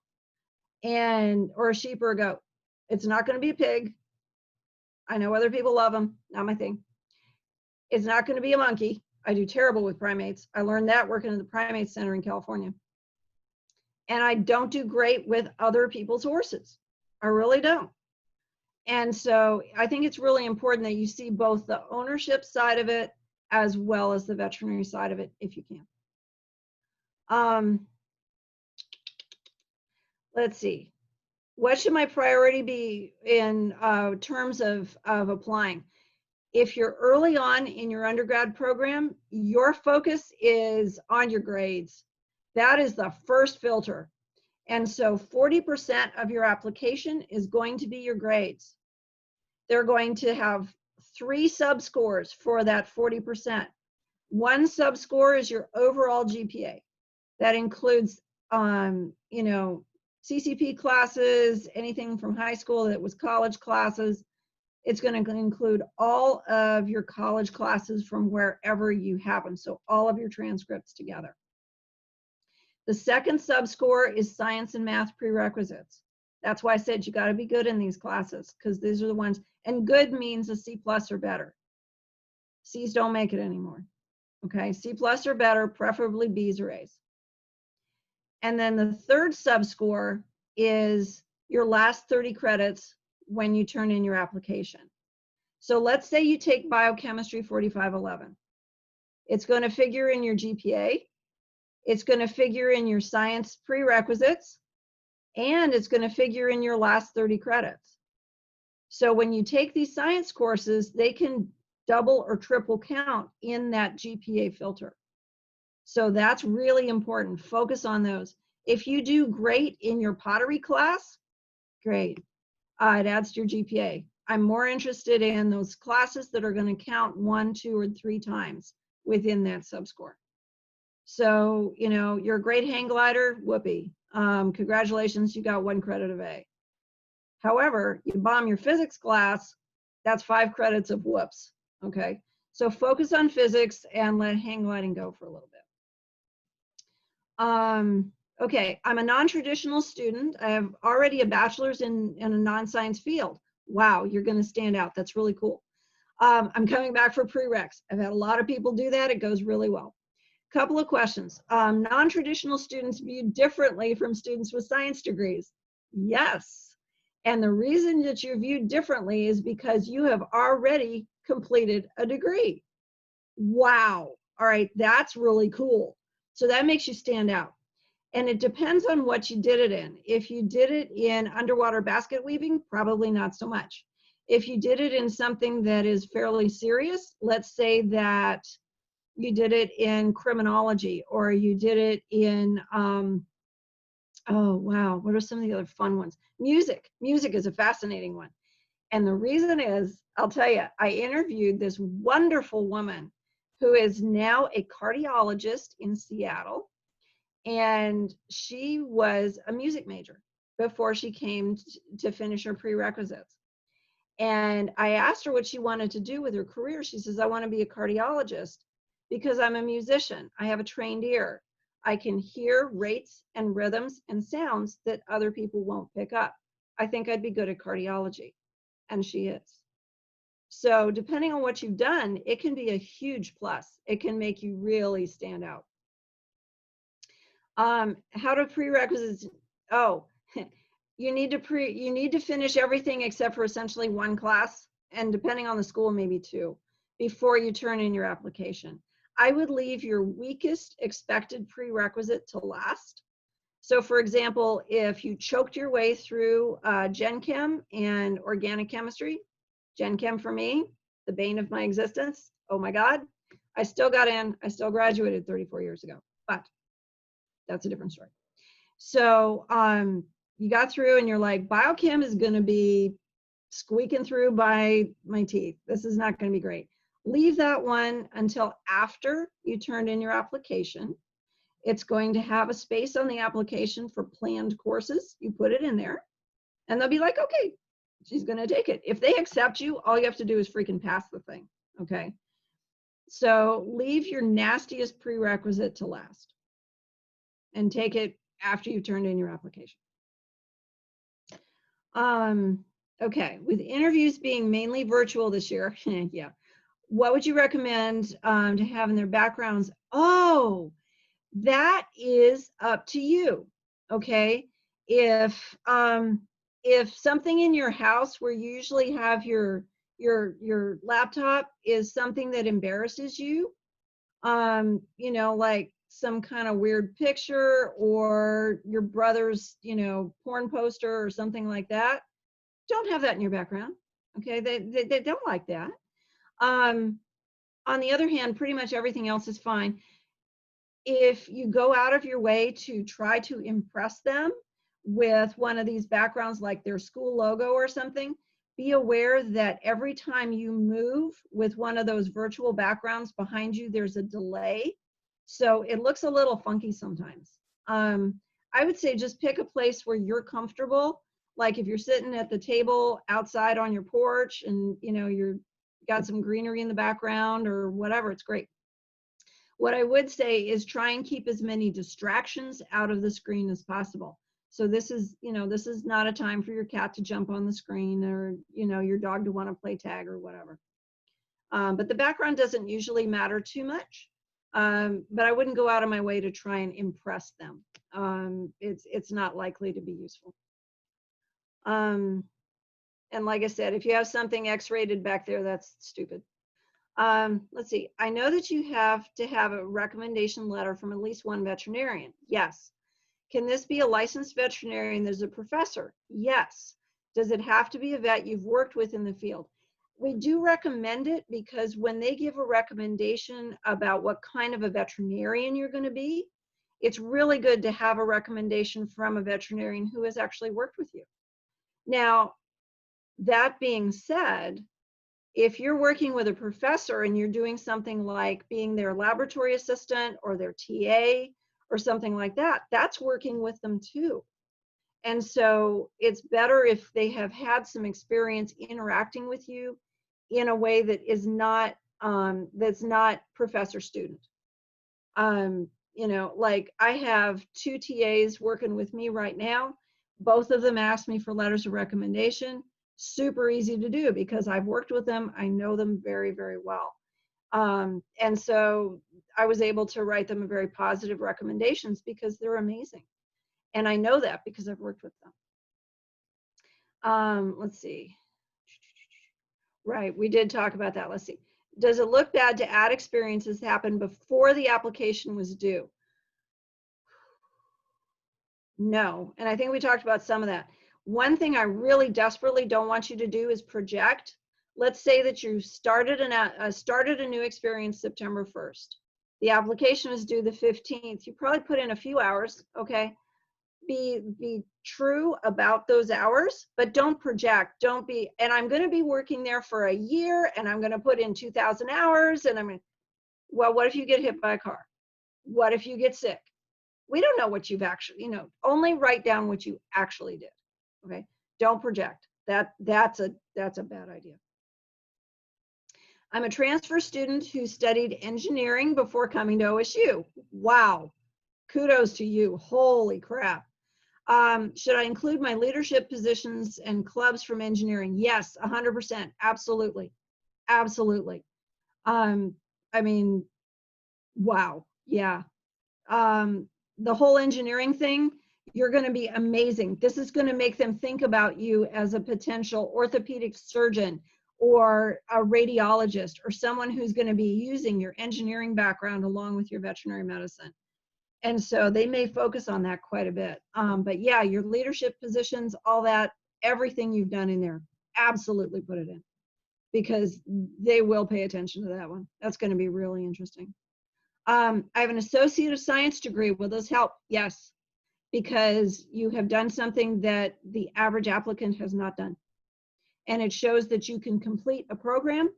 or a sheep or a goat. It's not going to be a pig. I know other people love them. Not my thing. It's not going to be a monkey. I do terrible with primates. I learned that working at the primate center in California. And I don't do great with other people's horses. I really don't. And so I think it's really important that you see both the ownership side of it as well as the veterinary side of it, if you can. Let's see. What should my priority be in terms of applying? If you're early on in your undergrad program, your focus is on your grades. That is the first filter. And so 40% of your application is going to be your grades. They're going to have 3 subscores for that 40%. One subscore is your overall GPA. That includes, you know, CCP classes, anything from high school that was college classes. It's going to include all of your college classes from wherever you have them. So all of your transcripts together. The second subscore is science and math prerequisites. That's why I said you got to be good in these classes, because these are the ones, and good means a C+ or better. C's don't make it anymore. Okay, C+ or better, preferably B's or A's. And then the third subscore is your last 30 credits when you turn in your application. So let's say you take biochemistry 4511. It's going to figure in your GPA. It's going to figure in your science prerequisites, and it's going to figure in your last 30 credits. So when you take these science courses, they can double or triple count in that GPA filter. So that's really important. Focus on those. If you do great in your pottery class, great. It adds to your GPA. I'm more interested in those classes that are going to count 1, 2, or 3 times within that subscore. So, you know, you're a great hang glider, whoopee. Congratulations, you got 1 credit of A. However, you bomb your physics class, that's 5 credits of whoops, okay? So focus on physics and let hang gliding go for a little bit. Okay, I'm a non-traditional student. I have already a bachelor's in a non-science field. Wow, you're gonna stand out, that's really cool. I'm coming back for prereqs. I've had a lot of people do that, it goes really well. Couple of questions. Non-traditional students viewed differently from students with science degrees? Yes. And the reason that you're viewed differently is because you have already completed a degree. Wow. All right, that's really cool. So that makes you stand out. And it depends on what you did it in. If you did it in underwater basket weaving, probably not so much. If you did it in something that is fairly serious, let's say that you did it in criminology, or you did it in, oh wow, what are some of the other fun ones? Music. Music is a fascinating one. And the reason is, I'll tell you, I interviewed this wonderful woman who is now a cardiologist in Seattle. And she was a music major before she came to finish her prerequisites. And I asked her what she wanted to do with her career. She says, I want to be a cardiologist because I'm a musician. I have a trained ear. I can hear rates and rhythms and sounds that other people won't pick up. I think I'd be good at cardiology. And she is. So depending on what you've done, it can be a huge plus. It can make you really stand out. How do prerequisites? Oh, you need to finish everything except for essentially 1 class, and depending on the school, maybe 2, before you turn in your application. I would leave your weakest expected prerequisite to last. So for example, if you choked your way through Gen Chem and organic chemistry, Gen Chem for me, the bane of my existence, oh my God, I still got in, I still graduated 34 years ago, but that's a different story. So You got through and you're like, biochem is going to be squeaking through by my teeth. This is not going to be great. Leave that one until after you turned in your application. It's going to have a space on the application for planned courses. You put it in there and they'll be like, okay, she's going to take it. If they accept you, all you have to do is freaking pass the thing. Okay. So leave your nastiest prerequisite to last and take it after you turned in your application. Okay, with interviews being mainly virtual this year, yeah, what would you recommend to have in their backgrounds? Oh, that is up to you. Okay, if something in your house where you usually have your laptop is something that embarrasses you, you know, like some kind of weird picture or your brother's, you know, porn poster or something like that, don't have that in your background. Okay, they don't like that. On the other hand, pretty much everything else is fine. If you go out of your way to try to impress them with one of these backgrounds, like their school logo or something, be aware that every time you move with one of those virtual backgrounds behind you, there's a delay. So it looks a little funky sometimes. I would say just pick a place where you're comfortable. Like if you're sitting at the table outside on your porch and you know you're got some greenery in the background or whatever, it's great. What I would say is try and keep as many distractions out of the screen as possible. So this is, you know, this is not a time for your cat to jump on the screen or, you know, your dog to want to play tag or whatever. But the background doesn't usually matter too much. But I wouldn't go out of my way to try and impress them. It's not likely to be useful. And like I said, if you have something X-rated back there, that's stupid. Let's see. I know that you have to have a recommendation letter from at least one veterinarian. Yes. Can this be a licensed veterinarian that's a professor? Yes. Does it have to be a vet you've worked with in the field? We do recommend it because when they give a recommendation about what kind of a veterinarian you're going to be, it's really good to have a recommendation from a veterinarian who has actually worked with you. Now, that being said, if you're working with a professor and you're doing something like being their laboratory assistant or their TA or something like that, that's working with them too. And so it's better if they have had some experience interacting with you in a way that is not, that's not professor-student. You know, like I have 2 TAs working with me right now. Both of them asked me for letters of recommendation. Super easy to do because I've worked with them. I know them very, very well. And so I was able to write them a very positive recommendations because they're amazing. And I know that because I've worked with them. Let's see. Right, we did talk about that. Let's see. Does it look bad to add experiences happen before the application was due? No, and I think we talked about some of that. One thing I really desperately don't want you to do is project. Let's say that you started a new experience September 1st. The application was due the 15th. You probably put in a few hours, okay? Be true about those hours, but don't project. Don't be, and I'm going to be working there for a year and I'm going to put in 2,000 hours and I'm going to, well, what if you get hit by a car? What if you get sick? We don't know what you've actually, you know, only write down what you actually did. Okay. Don't project. That's a bad idea. I'm a transfer student who studied engineering before coming to OSU. Wow. Kudos to you. Holy crap. Should I include my leadership positions and clubs from engineering? Yes, 100%. Absolutely. Absolutely. I mean, wow. Yeah. The whole engineering thing, you're going to be amazing. This is going to make them think about you as a potential orthopedic surgeon or a radiologist or someone who's going to be using your engineering background along with your veterinary medicine. And so they may focus on that quite a bit. But yeah, your leadership positions, all that, everything you've done in there, absolutely put it in because they will pay attention to that one. That's going to be really interesting. I have an Associate of Science degree. Will those help? Yes. because you have done something that the average applicant has not done. And it shows that you can complete a program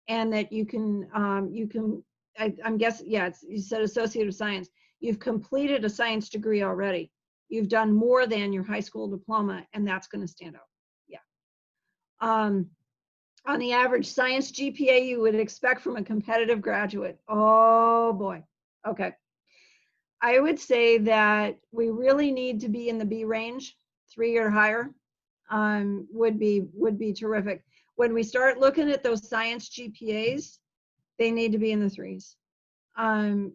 and that you can, I'm guessing, yeah, you said Associate of Science. You've completed a science degree already. You've done more than your high school diploma, and that's going to stand out. Yeah. On the average science GPA you would expect from a competitive graduate. Oh boy. Okay. I would say that we really need to be in the B range, 3 or higher, would be terrific. When we start looking at those science GPAs, they need to be in the 3s.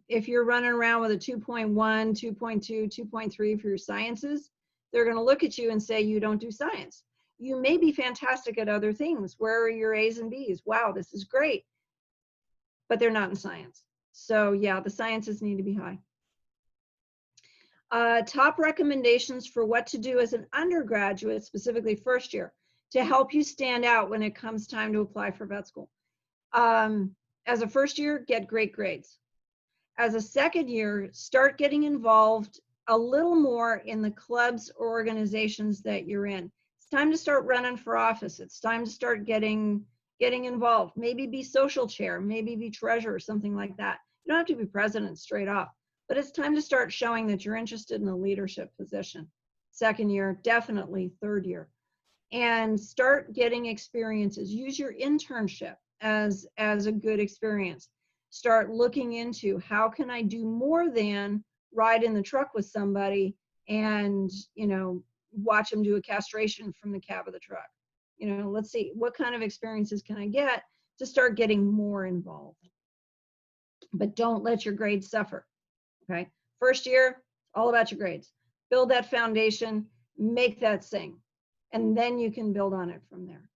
If you're running around with a 2.1, 2.2, 2.3 for your sciences, they're going to look at you and say you don't do science. You may be fantastic at other things. Where are your A's and B's? Wow, this is great. But they're not in science. So yeah, the sciences need to be high. Top recommendations for what to do as an undergraduate, specifically first year, to help you stand out when it comes time to apply for vet school. As a first year, get great grades. As a second year, start getting involved a little more in the clubs or organizations that you're in. It's time to start running for office. It's time to start getting involved. Maybe be social chair, maybe be treasurer, something like that. You don't have to be president straight off, but it's time to start showing that you're interested in a leadership position. Second year, definitely third year. And start getting experiences. Use your internship as a good experience. Start looking into how can I do more than ride in the truck with somebody and, you know, watch them do a castration from the cab of the truck. You know, let's see, what kind of experiences can I get to start getting more involved? But don't let your grades suffer, okay? First year, all about your grades. Build that foundation, make that sing, and then you can build on it from there.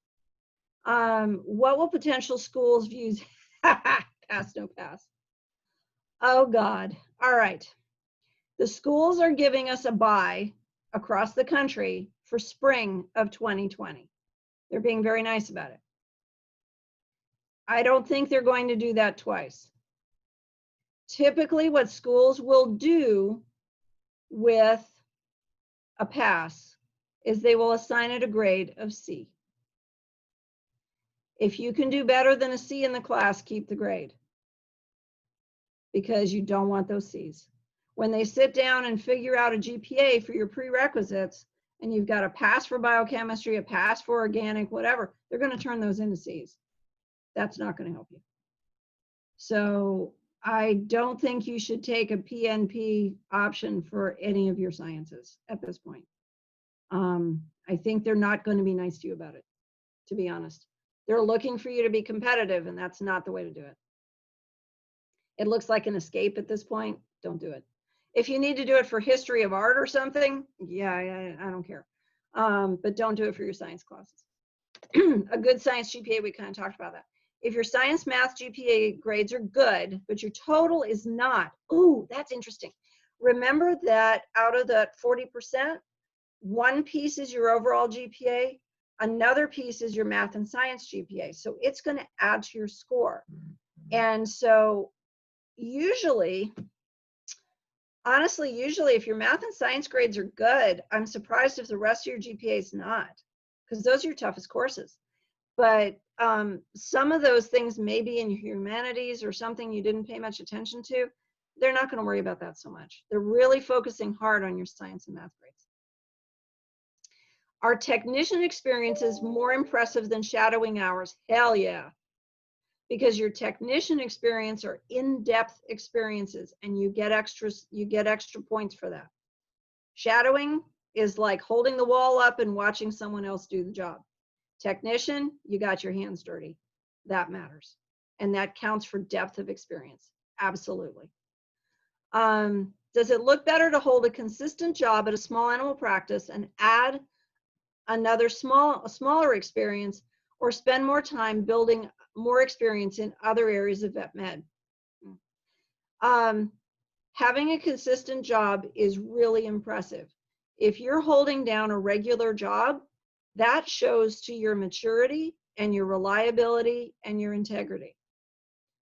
What will potential schools view? Pass, no pass. Oh God. All right. The schools are giving us a buy across the country for spring of 2020. They're being very nice about it. I don't think they're going to do that twice. Typically, what schools will do with a pass is they will assign it a grade of C. If you can do better than a C in the class, keep the grade, because you don't want those C's. When they sit down and figure out a GPA for your prerequisites, and you've got a pass for biochemistry, a pass for organic, whatever, they're going to turn those into C's. That's not going to help you. So I don't think you should take a PNP option for any of your sciences at this point. I think they're not going to be nice to you about it, to be honest. They're looking for you to be competitive, and that's not the way to do it. It looks like an escape at this point. Don't do it. If you need to do it for history of art or something, yeah, I don't care. But don't do it for your science classes. A good science GPA, we kind of talked about that. If your science math GPA grades are good, but your total is not, ooh, that's interesting. Remember that out of that 40%, one piece is your overall GPA, another piece is your math and science GPA. So it's going to add to your score. And so usually, honestly, usually if your math and science grades are good, I'm surprised if the rest of your GPA is not, because those are your toughest courses. But some of those things may be in your humanities or something you didn't pay much attention to. They're not going to worry about that so much. They're really focusing hard on your science and math grades. Are technician experiences more impressive than shadowing hours? Hell yeah. Because your technician experience are in-depth experiences, and you get extra points for that. Shadowing is like holding the wall up and watching someone else do the job. Technician, you got your hands dirty. That matters. And that counts for depth of experience. Absolutely. Does it look better to hold a consistent job at a small animal practice and add another smaller experience, or spend more time building more experience in other areas of vet med? Having a consistent job is really impressive. If you're holding down a regular job, that shows to your maturity and your reliability and your integrity.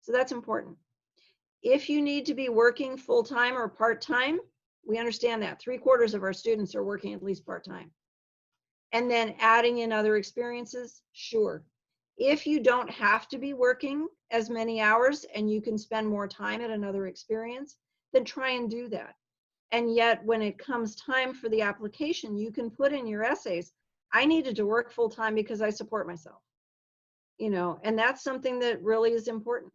So that's important. If you need to be working full-time or part-time, We understand that 3/4 of our students are working at least part-time. And then adding in other experiences, sure. If you don't have to be working as many hours and you can spend more time at another experience, then try and do that. And yet when it comes time for the application, you can put in your essays, I needed to work full-time because I support myself, you know, and that's something that really is important.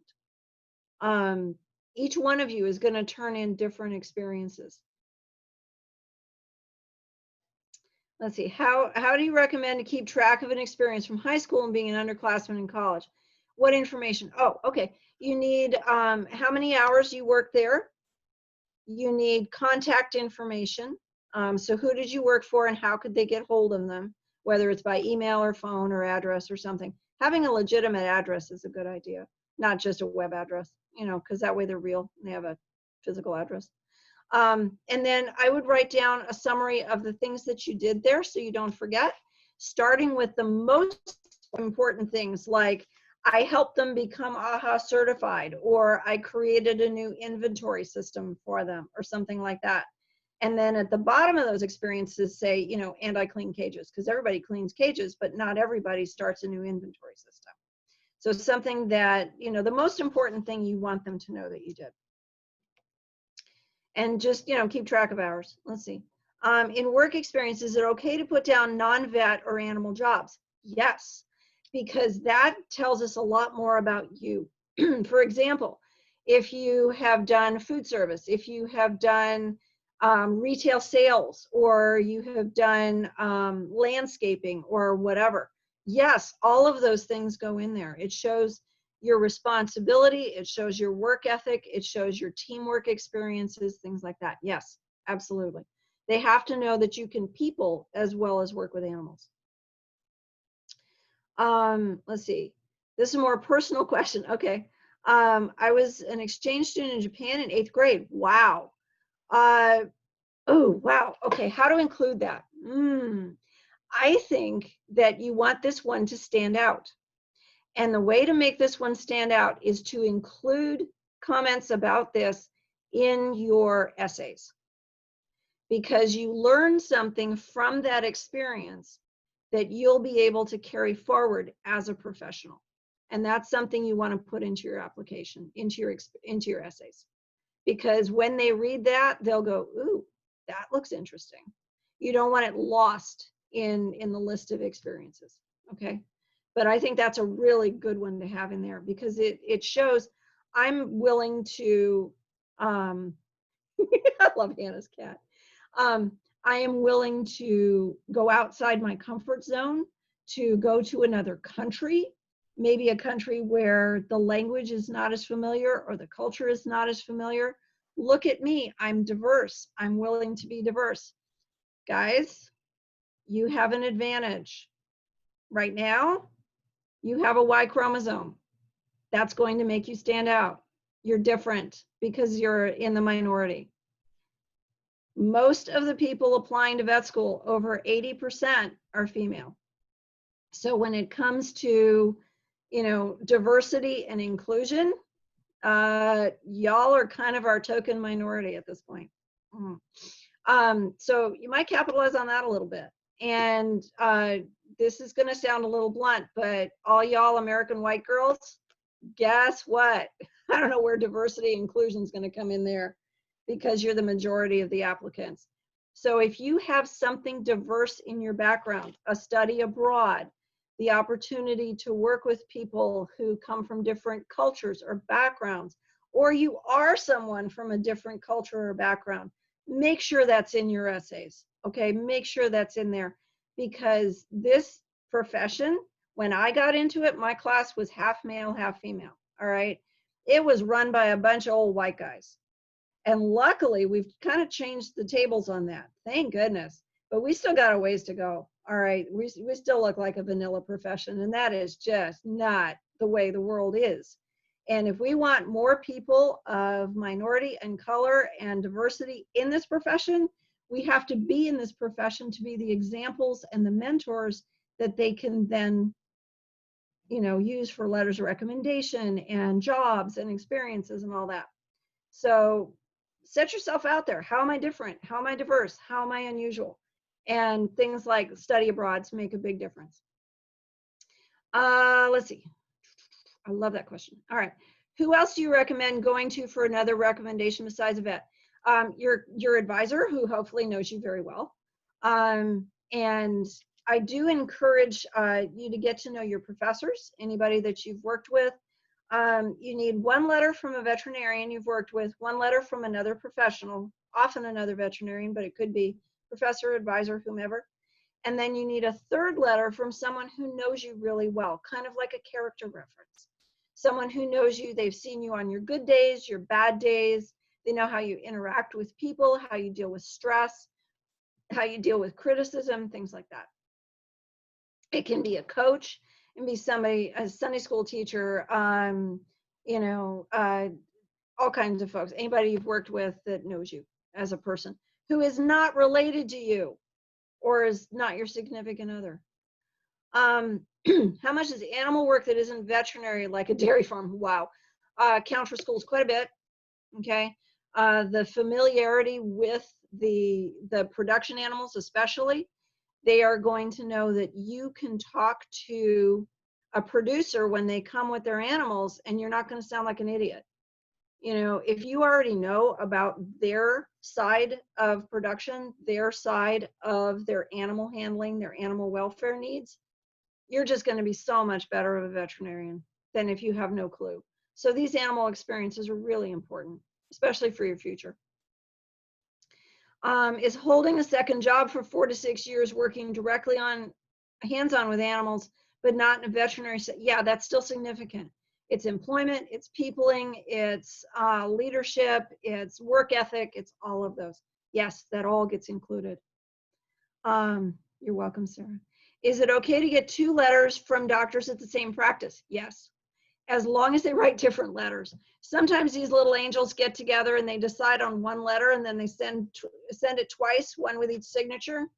Each one of you is going to turn in different experiences. Let's see, how do you recommend to keep track of an experience from high school and being an underclassman in college? What information? Oh, okay. You need how many hours you work there. You need contact information. So who did you work for and how could they get hold of them, whether it's by email or phone or address or something. Having a legitimate address is a good idea, not just a web address, you know, because that way they're real and they have a physical address. And then I would write down a summary of the things that you did there so you don't forget, starting with the most important things like I helped them become AHA certified, or I created a new inventory system for them, or something like that. And then at the bottom of those experiences say, you know, and I clean cages, because everybody cleans cages, but not everybody starts a new inventory system. So something that, you know, the most important thing you want them to know that you did. And just, you know, keep track of hours. Let's see. In work experience, is it okay to put down non-vet or animal jobs? Yes, because that tells us a lot more about you. For example, if you have done food service, if you have done retail sales, or you have done landscaping or whatever, yes, all of those things go in there. It shows your responsibility, it shows your work ethic, it shows your teamwork experiences, things like that. Yes, absolutely. They have to know that you can people as well as work with animals. Let's see. This is a more personal question. Okay. I was an exchange student in Japan in 8th grade. Wow. Oh, wow. Okay. How to include that? I think that you want this one to stand out. And the way to make this one stand out is to include comments about this in your essays, because you learn something from that experience that you'll be able to carry forward as a professional. And that's something you want to put into your application, into your essays, because when they read that, they'll go, ooh, that looks interesting. You don't want it lost in the list of experiences, okay? But I think that's a really good one to have in there, because it shows I'm willing to, I love Hannah's cat. I am willing to go outside my comfort zone, to go to another country, maybe a country where the language is not as familiar or the culture is not as familiar. Look at me, I'm diverse. I'm willing to be diverse. Guys, you have an advantage. Right now, you have a Y chromosome. That's going to make you stand out. You're different because you're in the minority. Most of the people applying to vet school, over 80%, are female. So when it comes to, you know, diversity and inclusion, y'all are kind of our token minority at this point. So you might capitalize on that a little bit. And this is going to sound a little blunt, but all y'all American white girls, guess what? I don't know where diversity and inclusion is going to come in there, because you're the majority of the applicants. So if you have something diverse in your background, a study abroad, the opportunity to work with people who come from different cultures or backgrounds, or you are someone from a different culture or background, make sure that's in your essays, okay? Make sure that's in there, because this profession, when I got into it, my class was half male, half female, all right? It was run by a bunch of old white guys. And luckily, we've kind of changed the tables on that. Thank goodness. But we still got a ways to go. All right. We still look like a vanilla profession, and that is just not the way the world is. And if we want more people of minority and color and diversity in this profession, we have to be in this profession to be the examples and the mentors that they can then, you know, use for letters of recommendation and jobs and experiences and all that. So set yourself out there. How am I different? How am I diverse? How am I unusual? And things like study abroads make a big difference. Let's see. I love that question. All right. Who else do you recommend going to for another recommendation besides a vet? Your advisor, who hopefully knows you very well. And I do encourage you to get to know your professors, anybody that you've worked with. You need one letter from a veterinarian you've worked with, one letter from another professional, often another veterinarian, but it could be professor, advisor, whomever. And then you need a third letter from someone who knows you really well, kind of like a character reference. Someone who knows you, they've seen you on your good days, your bad days. They know how you interact with people, how you deal with stress, how you deal with criticism, things like that. It can be a coach, it can be somebody, a Sunday school teacher, you know, all kinds of folks, anybody you've worked with that knows you as a person who is not related to you or is not your significant other. How much is animal work that isn't veterinary, like a dairy farm? Wow. Count for schools quite a bit. Okay. The familiarity with the production animals, especially, they are going to know that you can talk to a producer when they come with their animals and you're not going to sound like an idiot. You know, if you already know about their side of production, their side of their animal handling, their animal welfare needs, you're just going to be so much better of a veterinarian than if you have no clue. So these animal experiences are really important, especially for your future. Is holding a second job for 4 to 6 years working directly on hands-on with animals, but not in a veterinary setting? Yeah, that's still significant. It's employment, it's peopling, it's leadership, it's work ethic, it's all of those. Yes, that all gets included. You're welcome, Sarah. Is it okay to get 2 letters from doctors at the same practice? Yes, as long as they write different letters. Sometimes these little angels get together and they decide on one letter and then they send it twice, one with each signature.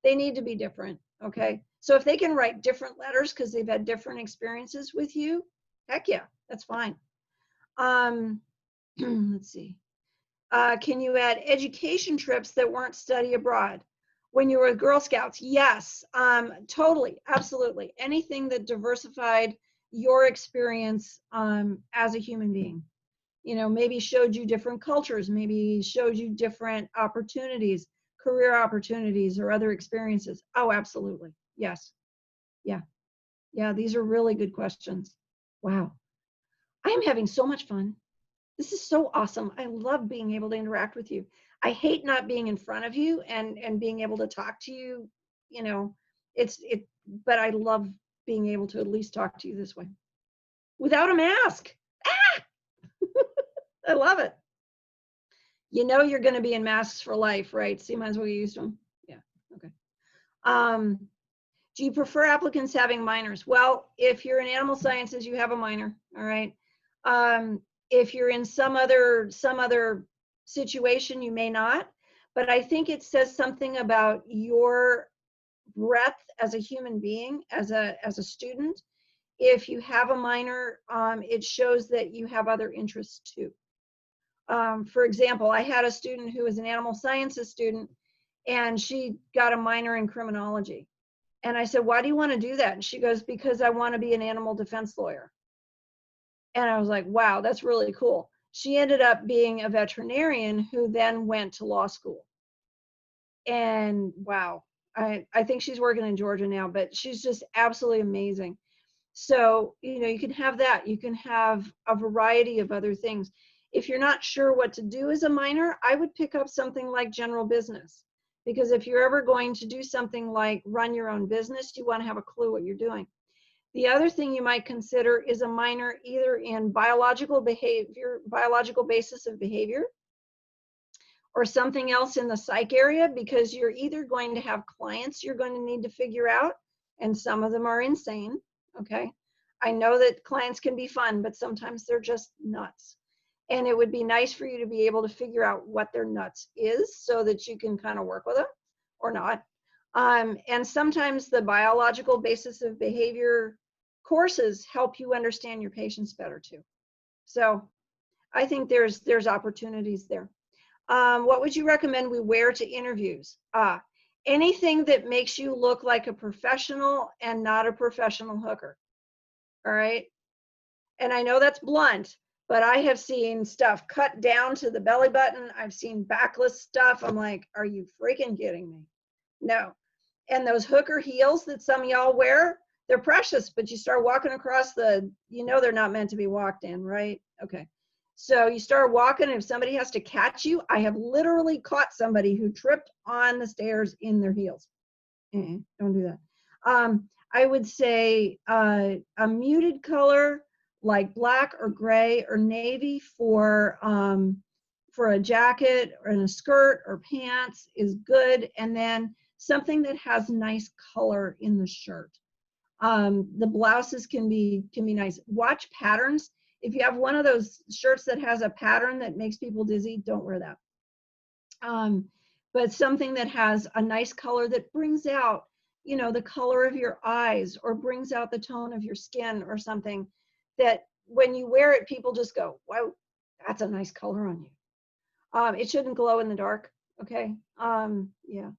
They need to be different, okay? So if they can write different letters because they've had different experiences with you, heck yeah, that's fine. Let's see. Can you add education trips that weren't study abroad? When you were with Girl Scouts? Yes, totally, absolutely. Anything that diversified your experience as a human being. You know, maybe showed you different cultures, maybe showed you different opportunities, career opportunities or other experiences. Oh, absolutely. Yes. Yeah. Yeah, these are really good questions. Wow. I am having so much fun. This is so awesome. I love being able to interact with you. I hate not being in front of you and being able to talk to you, you know, but I love being able to at least talk to you this way without a mask. Ah! I love it. You know, you're going to be in masks for life, right? So you might as well get used to them. Yeah. Okay. Do you prefer applicants having minors? Well, if you're in animal sciences, you have a minor. All right. If you're in some other situation, you may not. But I think it says something about your breadth as a human being, as a student. If you have a minor, it shows that you have other interests too. For example, I had a student who was an animal sciences student, and she got a minor in criminology. And I said, why do you want to do that? And she goes, because I want to be an animal defense lawyer. And I was like, wow, that's really cool. She ended up being a veterinarian who then went to law school. And wow, I think she's working in Georgia now, but she's just absolutely amazing. So, you know, you can have that. You can have a variety of other things. If you're not sure what to do as a minor, I would pick up something like general business. Because if you're ever going to do something like run your own business, you want to have a clue what you're doing. The other thing you might consider is a minor either in biological behavior, biological basis of behavior, or something else in the psych area, because you're either going to have clients you're going to need to figure out, and some of them are insane, okay? I know that clients can be fun, but sometimes they're just nuts. And it would be nice for you to be able to figure out what their nuts is so that you can kind of work with them or not. And sometimes the biological basis of behavior courses help you understand your patients better too. So I think there's opportunities there. What would you recommend we wear to interviews? Anything that makes you look like a professional and not a professional hooker. All right. And I know that's blunt, but I have seen stuff cut down to the belly button. I've seen backless stuff. I'm like, are you freaking kidding me? No. And those hooker heels that some of y'all wear, they're precious, but you start walking across they're not meant to be walked in, right? Okay. So you start walking, and if somebody has to catch you, I have literally caught somebody who tripped on the stairs in their heels. Don't do that. I would say a muted color like black or gray or navy for a jacket or a skirt or pants is good. And then something that has nice color in the shirt. The blouses can be nice. Watch patterns. If you have one of those shirts that has a pattern that makes people dizzy, don't wear that. But something that has a nice color that brings out, the color of your eyes or brings out the tone of your skin or something that when you wear it, people just go, wow, that's a nice color on you. It shouldn't glow in the dark. Okay. Yeah.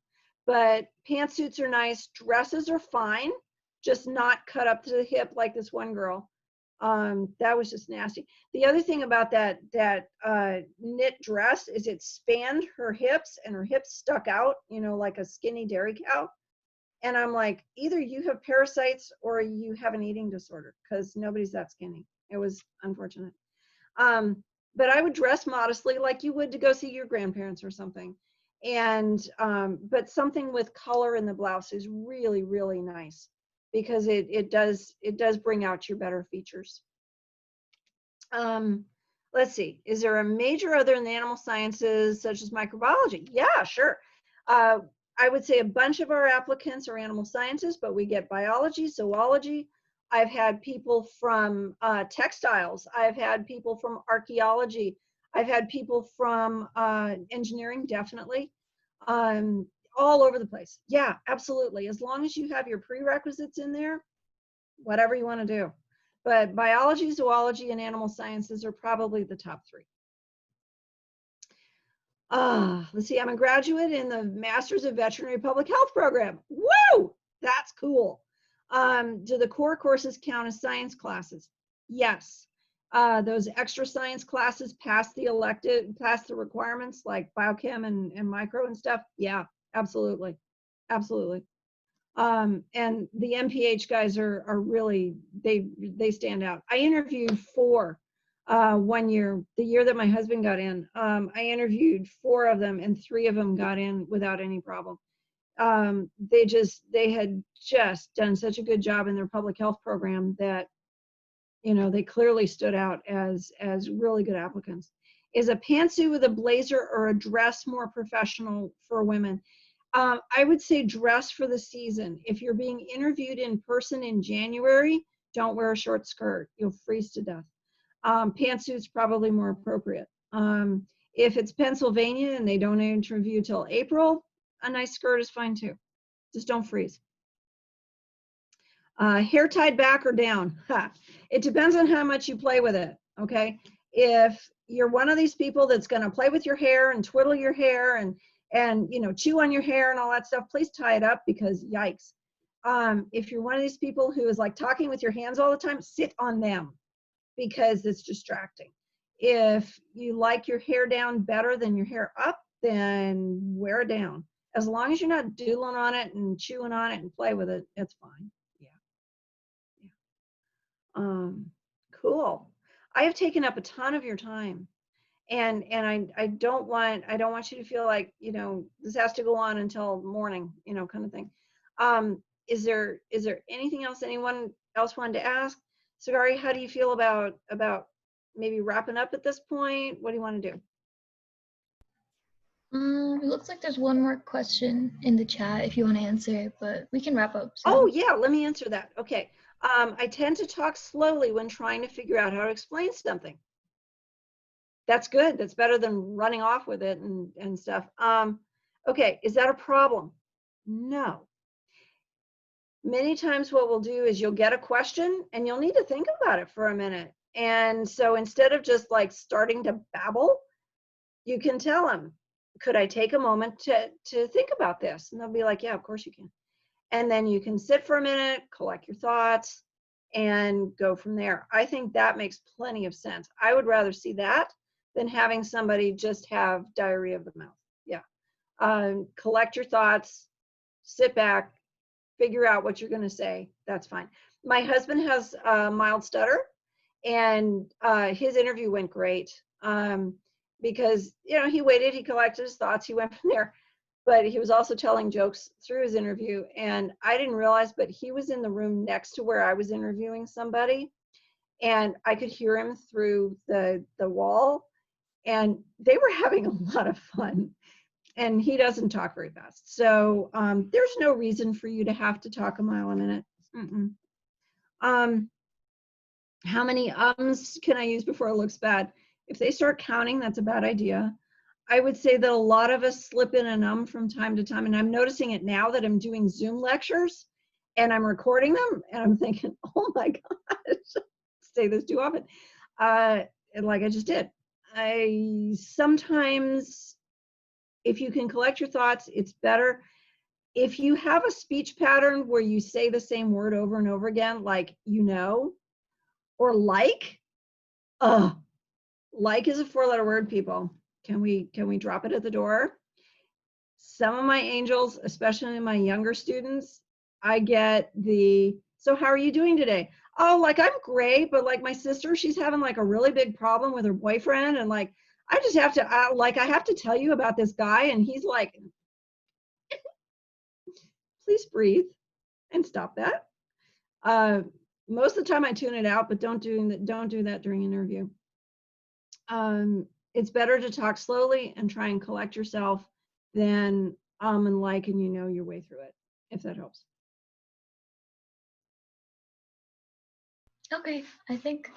But pantsuits are nice. Dresses are fine, just not cut up to the hip like this one girl. That was just nasty. The other thing about that knit dress is it spanned her hips, and her hips stuck out, like a skinny dairy cow. And I'm like, either you have parasites or you have an eating disorder, because nobody's that skinny. It was unfortunate. But I would dress modestly like you would to go see your grandparents or something. And but something with color in the blouse is really, really nice, because it does bring out your better features. Let's see, is there a major other in the animal sciences such as microbiology? Yeah, sure. I would say a bunch of our applicants are animal sciences, but we get biology, zoology. I've had people from textiles. I've had people from archaeology. I've had people from engineering, definitely. All over the place. Yeah, absolutely. As long as you have your prerequisites in there, whatever you want to do. But biology, zoology, and animal sciences are probably the top three. Let's see, I'm a graduate in the Masters of Veterinary Public Health program. Woo! That's cool. Do the core courses count as science classes? Yes. Those extra science classes pass the requirements like biochem and micro and stuff. Yeah, absolutely. Absolutely. And the MPH guys are really, they stand out. I interviewed 4 one year, the year that my husband got in. I interviewed 4 of them, and 3 of them got in without any problem. They had just done such a good job in their public health program that, they clearly stood out as really good applicants. Is a pantsuit with a blazer or a dress more professional for women? I would say dress for the season. If you're being interviewed in person in January, don't wear a short skirt. You'll freeze to death. Pantsuit's probably more appropriate. If it's Pennsylvania and they don't interview till April, a nice skirt is fine too. Just don't freeze. Hair tied back or down? It depends on how much you play with it, okay? If you're one of these people that's gonna play with your hair and twiddle your hair and chew on your hair and all that stuff, please tie it up, because yikes. If you're one of these people who is like talking with your hands all the time, sit on them, because it's distracting. If you like your hair down better than your hair up, then wear it down. As long as you're not doodling on it and chewing on it and play with it, it's fine. Cool. I have taken up a ton of your time, and I don't want you to feel like this has to go on until morning, kind of thing. Is there anything else anyone else wanted to ask? Sagari, how do you feel about maybe wrapping up at this point? What do you want to do? It looks like there's one more question in the chat if you want to answer, but we can wrap up soon. Oh yeah, let me answer that. Okay. I tend to talk slowly when trying to figure out how to explain something. That's good. That's better than running off with it and stuff. Okay, is that a problem? No. Many times what we'll do is you'll get a question and you'll need to think about it for a minute. And so instead of just like starting to babble, you can tell them, could I take a moment to think about this? And they'll be like, yeah, of course you can. And then you can sit for a minute, collect your thoughts, and go from there. I think that makes plenty of sense. I would rather see that than having somebody just have diarrhea of the mouth. Yeah. Collect your thoughts, sit back, figure out what you're going to say. That's fine. My husband has a mild stutter, and his interview went great because, you know, he waited, he collected his thoughts, he went from there. But he was also telling jokes through his interview, and I didn't realize, but he was in the room next to where I was interviewing somebody, and I could hear him through the wall, and they were having a lot of fun. And he doesn't talk very fast, so there's no reason for you to have to talk a mile a minute. How many ums can I use before it looks bad? If they start counting, that's a bad idea. I would say that a lot of us slip in an from time to time, and I'm noticing it now that I'm doing Zoom lectures and I'm recording them, and I'm thinking, oh my gosh, say this too often, like I just did. I sometimes, if you can collect your thoughts, it's better. If you have a speech pattern where you say the same word over and over again, like, you know, or like is a 4-letter word, people. Can we drop it at the door? Some of my angels, especially my younger students, I get the, so how are you doing today? Oh, like I'm great, but like my sister, she's having like a really big problem with her boyfriend, and like I just have to I have to tell you about this guy, and he's like, please breathe and stop that. Most of the time I tune it out, but don't do that during an interview. It's better to talk slowly and try and collect yourself than and like, and you know your way through it, if that helps. Okay, I think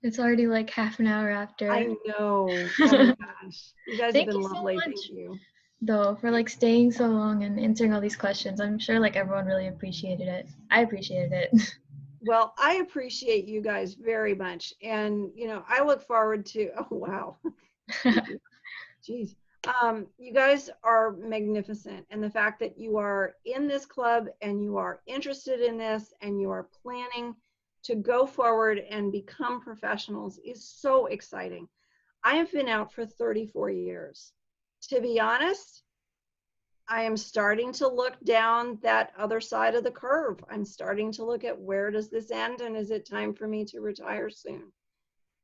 it's already like half an hour after. I know. Oh my gosh. You guys have been lovely. So much, thank you. though, for like staying so long and answering all these questions. I'm sure like everyone really appreciated it. I appreciated it. Well, I appreciate you guys very much. And, you know, I look forward to, oh, wow. Jeez. You guys are magnificent. And the fact that you are in this club and you are interested in this and you are planning to go forward and become professionals is so exciting. I have been out for 34 years. To be honest, I am starting to look down that other side of the curve. I'm starting to look at where does this end, and is it time for me to retire soon?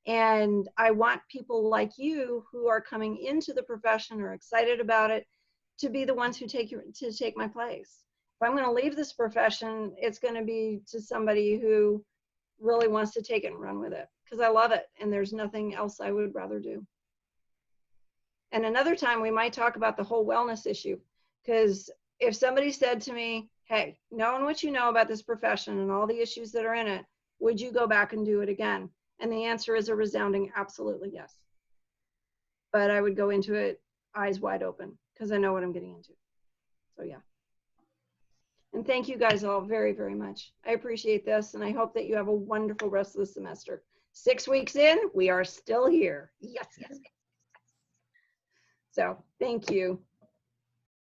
And I want people like you who are coming into the profession or excited about it to be the ones who take my place. If I'm going to leave this profession, it's going to be to somebody who really wants to take it and run with it, because I love it and there's nothing else I would rather do. And another time we might talk about the whole wellness issue, because if somebody said to me, hey, knowing what you know about this profession and all the issues that are in it, would you go back and do it again? And the answer is a resounding absolutely yes. But I would go into it eyes wide open because I know what I'm getting into. So yeah. And thank you guys all very, very much. I appreciate this, and I hope that you have a wonderful rest of the semester. 6 weeks in, we are still here. Yes, yes. So thank you.